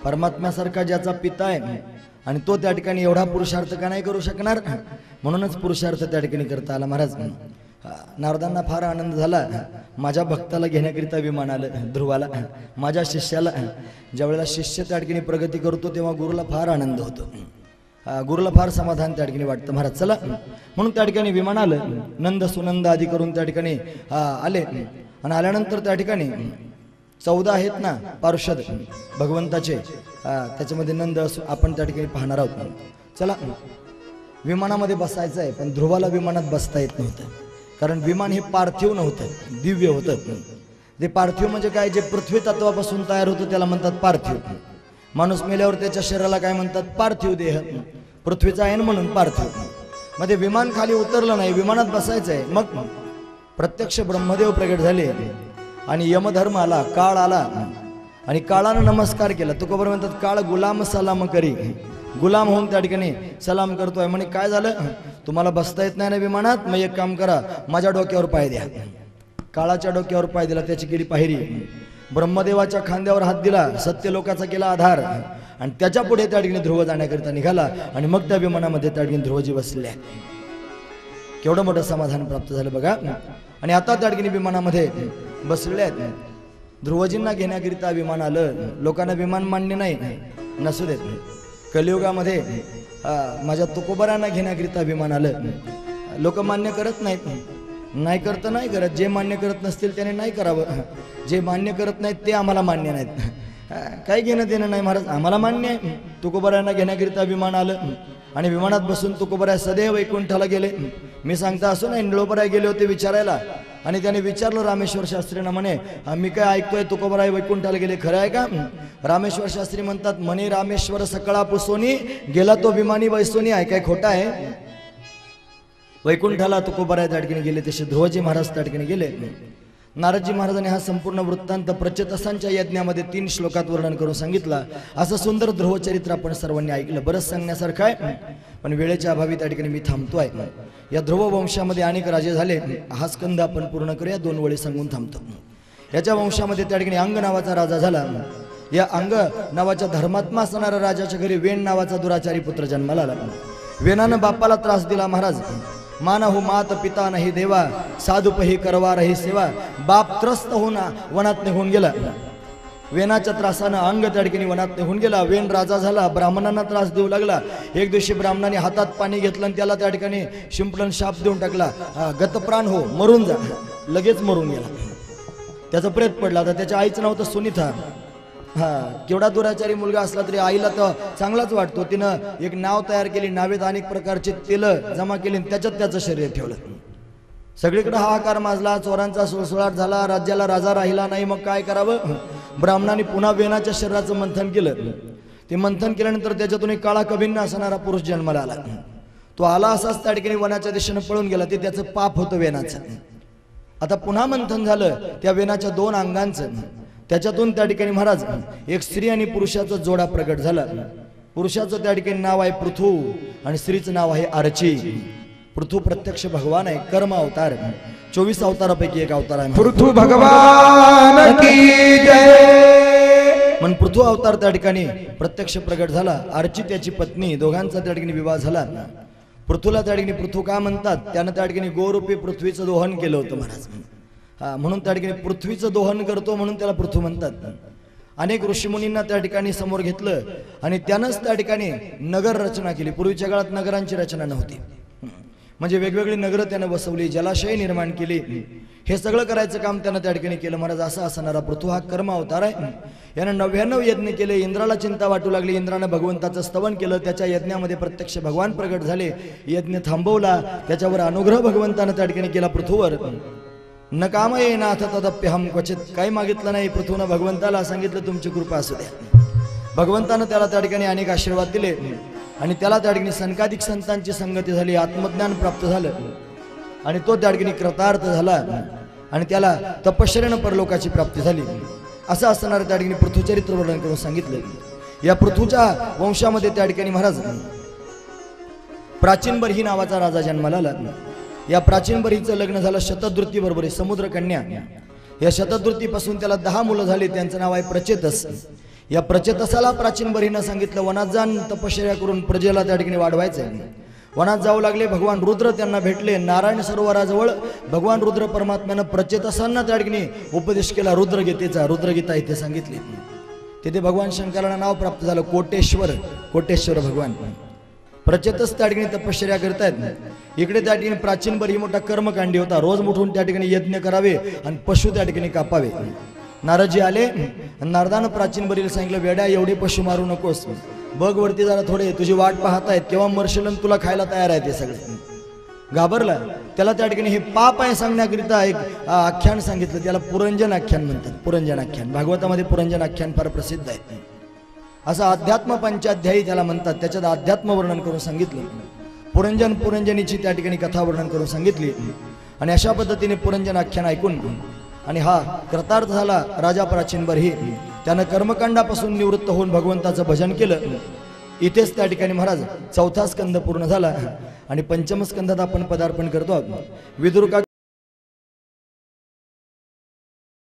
परमात्म्यासारखा ज्याचा पिता आहे, आणि तो त्या ठिकाणी एवढा पुरुषार्थ का नाही करू शकणार? म्हणूनच पुरुषार्थ त्या ठिकाणी करता आला. महाराज नारदांना फार आनंद झाला, माझ्या भक्ताला घेण्याकरिता विमान आलं ध्रुवाला. माझ्या शिष्याला, ज्यावेळेला शिष्य त्या ठिकाणी प्रगती करतो तेव्हा गुरुला फार आनंद होतो, गुरुला फार समाधान त्या ठिकाणी वाटतं. महाराज चला, म्हणून त्या ठिकाणी विमान आलं. नंद सुनंद आदी करून त्या ठिकाणी आले. आणि आल्यानंतर त्या ठिकाणी 14 आहेत ना पार्षद भगवंताचे, त्याच्यामध्ये नंद आपण त्या ठिकाणी पाहणार आहोत. चला, विमानामध्ये बसायचं आहे, पण ध्रुवाला विमानात बसता येत नव्हतं, कारण विमान हे पार्थिव नव्हतं, दिव्य होतं. ते पार्थिव म्हणजे काय? जे पृथ्वी तत्वापासून तयार होतं त्याला म्हणतात पार्थिव. माणूस मेल्यावर त्याच्या शरीराला काय म्हणतात? पार्थिव देह. पृथ्वीचा आहे म्हणून पार्थिव. मध्ये विमान खाली उतरलं नाही, विमानात बसायचं आहे. मग प्रत्यक्ष ब्रह्मदेव प्रगट झाले आणि यमधर्म आला, काळ आला, आणि काळानं नमस्कार केला. तुकोबर म्हणतात, काळ गुलाम सलाम करी. गुलाम होऊन त्या ठिकाणी सलाम करतोय. म्हणे काय झालं? तुम्हाला बसता येत नाही ना विमानात? मग एक काम करा, माझ्या डोक्यावर पाय द्या. काळाच्या डोक्यावर पाय दिला, त्याची केली पायरी. ब्रह्मदेवाच्या खांद्यावर हात दिला, सत्यलोकाचा केला आधार, आणि त्याच्या पुढे त्या ठिकाणी ध्रुव जाण्याकरिता निघाला. आणि मग त्या विमानामध्ये त्या ठिकाणी ध्रुवजी बसले. केवढं मोठं समाधान प्राप्त झालं बघा. आणि आता त्या ठिकाणी विमानामध्ये बसले आहेत. ध्रुवजींना घेण्याकरिता विमान आलं. लोकांना विमान मान्य नाही, नसू देत. कलियुगामध्ये माझ्या तुकोबरांना घेण्याकरिता विमान आलं. लोक मान्य करत नाहीत, नाही करत नाही करत. जे मान्य करत नसतील त्याने नाही करावं, जे मान्य करत नाहीत ते आम्हाला मान्य नाहीत. काही घेणं देणं नाही महाराज, आम्हाला मान्य आहे. तुकोबरांना घेण्याकरिता विमान आलं आणि विमानात बसून तुकोबराय सदैव वैकुंठाला गेले. मी सांगता असो नाही, निळोबराय गेले होते विचारायला, आणि त्याने विचारलं रामेश्वर शास्त्रींना, म्हणे मी काय ऐकतोय तुकोबराय वैकुंठाला गेले, खरं आहे का? रामेश्वर शास्त्री म्हणतात, म्हणे रामेश्वर सकळा पुसोनी गेला तो विमानी वैसोनी. आहे काय खोटा आहे? वैकुंठाला तुकोबराय त्या ठिकाणी गेले, तसे ध्रुवजी महाराज त्या ठिकाणी गेले. नारदजी महाराजांनी हा संपूर्ण वृत्तांत प्रचतसांच्या यज्ञामध्ये 3 श्लोकात वर्णन करून सांगितला. असं सुंदर ध्रुवचरित्र आपण सर्वांनी ऐकलं. बरंच सांगण्यासारखं आहे, पण वेळेच्या अभावी त्या ठिकाणी मी थांबतोय. या ध्रुव वंशामध्ये अनेक राजे झाले. हा स्कंद आपण पूर्ण करूया, 2 वेळी सांगून थांबतो. याच्या वंशामध्ये त्या ठिकाणी अंग नावाचा राजा झाला. या अंग नावाच्या धर्मात्मा असणाऱ्या राजाच्या घरी वेण नावाचा दुराचारी पुत्र जन्माला आला. वेणानं बापाला त्रास दिला. महाराज मानहु मात पिता नाही देवा, साधुपही करवा रही सेवा. बाप त्रस्त होऊन वनात निघून गेला. वेणाच्या त्रासानं अंग त्या ठिकाणी वनात निघून गेला. वेण राजा झाला, ब्राह्मणांना त्रास देऊ लागला. एक दिवशी ब्राह्मणाने हातात पाणी घेतलं आणि त्याला त्या ठिकाणी शिंपडून शाप देऊन टाकला, गतप्राण हो, मरून जा. लगेच मरून गेला. त्याचा प्रेत पडला. तर त्याच्या आईचं नाव तर सुनीता. हा केवढा दुराचारी मुलगा असला तरी आईला तर चांगलाच वाटतो. तिनं एक नाव तयार केली, नावेत अनेक प्रकारची तेलं जमा केली आणि त्याच्यात त्याचं शरीर ठेवलं. सगळीकडे हाहाकार माजला, चोरांचा सुळसुळाट झाला, राज्याला राजा राहिला नाही. मग काय करावं? ब्राह्मणाने पुन्हा वेनाच्या शरीराचं मंथन केलं. ते मंथन केल्यानंतर त्याच्यातून एक काळा कभिन्न असणारा पुरुष जन्माला आला. तो आला असाच त्या ठिकाणी वनाच्या दिशेनं पळून गेला. ते त्याचं पाप होतं वेनाचं. आता पुन्हा मंथन झालं त्या वेनाच्या 2 अंगांचं. त्याच्यातून त्या ठिकाणी महाराज एक स्त्री आणि पुरुषाचा जोडा प्रगट झाला. पुरुषाचं त्या ठिकाणी नाव आहे पृथू आणि स्त्रीचं नाव आहे अर्ची. पृथू प्रत्यक्ष भगवान आहे, कर्म अवतार, 24 अवतारापैकी एक अवतार आहे. पृथु भगवान की जय. मन पृथू अवतार त्या ठिकाणी प्रत्यक्ष प्रगट झाला. अर्ची त्याची पत्नी, दोघांचा त्या ठिकाणी विवाह झाला. पृथूला त्या ठिकाणी पृथू का म्हणतात? त्यानं त्या ठिकाणी गोरूपी पृथ्वीचं दोहन केलं होतं महाराज. हा म्हणून त्या ठिकाणी पृथ्वीचं दोहन करतो म्हणून त्याला पृथू म्हणतात. अनेक ऋषीमुनींना त्या ठिकाणी समोर घेतलं आणि त्यानंच त्या ठिकाणी नगर रचना केली. पूर्वीच्या काळात नगरांची रचना नव्हती, म्हणजे वेगवेगळी नगरं त्यानं बसवली, जलाशय निर्माण केली. हे सगळं करायचं काम त्यानं त्या ठिकाणी केलं महाराज. असा असणारा पृथू हा कर्म अवतार आहे. यानं 99 यज्ञ केले. इंद्राला चिंता वाटू लागली. इंद्रानं भगवंताचं स्तवन केलं. त्याच्या यज्ञामध्ये प्रत्यक्ष भगवान प्रगट झाले. यज्ञ थांबवला. त्याच्यावर अनुग्रह भगवंतानं त्या ठिकाणी केला पृथूवर. न काम ये नाथ तदप्यहम क्वचित. काही मागितलं नाही पृथूनं. भगवंताला सांगितलं तुमची कृपा असू द्या. भगवंतानं त्याला त्या ठिकाणी अनेक आशीर्वाद दिले आणि त्याला त्या ठिकाणी संकाधिक संतांची संगती झाली. आत्मज्ञान प्राप्त झालं आणि तो त्या ठिकाणी कृतार्थ झाला आणि त्याला तपश्चर्यानं परलोकाची प्राप्ती झाली. असं असणारं त्या ठिकाणी पृथुचरित्र वर्णन करून सांगितलं. या पृथूच्या वंशामध्ये त्या ठिकाणी महाराज प्राचीन बर्ही नावाचा राजा जन्माला आला. या प्राचीन बर्हीचं लग्न झालं शतद्रुती बरोबर, समुद्र कन्या. या शतद्रुतीपासून त्याला 10 मुलं झाली. त्यांचं नाव आहे प्रचेतस. या प्रचेतसाला प्राचीन बर्हीनं सांगितलं वनात जाऊन तपश्चर्या करून प्रजेला त्या ठिकाणी वाढवायचं. वनात जाऊ लागले. भगवान रुद्र त्यांना भेटले. नारायण सरोवराजवळ भगवान रुद्र परमात्म्यानं प्रचेतसांना त्या ठिकाणी उपदेश केला रुद्रगीतेचा. रुद्रगीता इथे सांगितली. तिथे भगवान शंकराला नाव प्राप्त झालं कोटेश्वर. कोटेश्वर भगवान. प्रचेतस त्या ठिकाणी तपश्चर्या करतायत. इकडे त्या ठिकाणी प्राचीन बर्ही मोठा कर्मकांडी होता. रोज उठून त्या ठिकाणी यज्ञ करावे आणि पशु त्या ठिकाणी कापावे. नारदजी आले. नारदानं प्राचीन बरीला सांगितलं वेड्या एवढे पशु मारू नकोस, बघ वरती जरा थोडे, तुझी वाट पाहतायत केव्हा मरशील तुला खायला तयार आहे. ते सगळे घाबरला. त्याला त्या ठिकाणी हे पाप आहे सांगण्याकरिता एक आख्यान सांगितलं. त्याला पुरंजन आख्यान म्हणतात. पुरंजन आख्यान भागवतामध्ये पुरंजन आख्यान फार प्रसिद्ध आहे. असं अध्यात्म पंचाध्यायी त्याला म्हणतात. त्याच्यात अध्यात्म वर्णन करून सांगितलं. पुरंजन पुरंजनीची त्या ठिकाणी कथा वर्णन करून सांगितली आणि अशा पद्धतीने पुरंजन आख्यान ऐकून आणि हा कृतार्थ झाला राजा प्राचीन बर्ही. त्यानं कर्मकांडापासून निवृत्त होऊन भगवंताचं भजन केलं. इथेच त्या ठिकाणी महाराज 4था स्कंद पूर्ण झाला आणि 5म स्कंदात आपण पदार्पण करतो. विदुर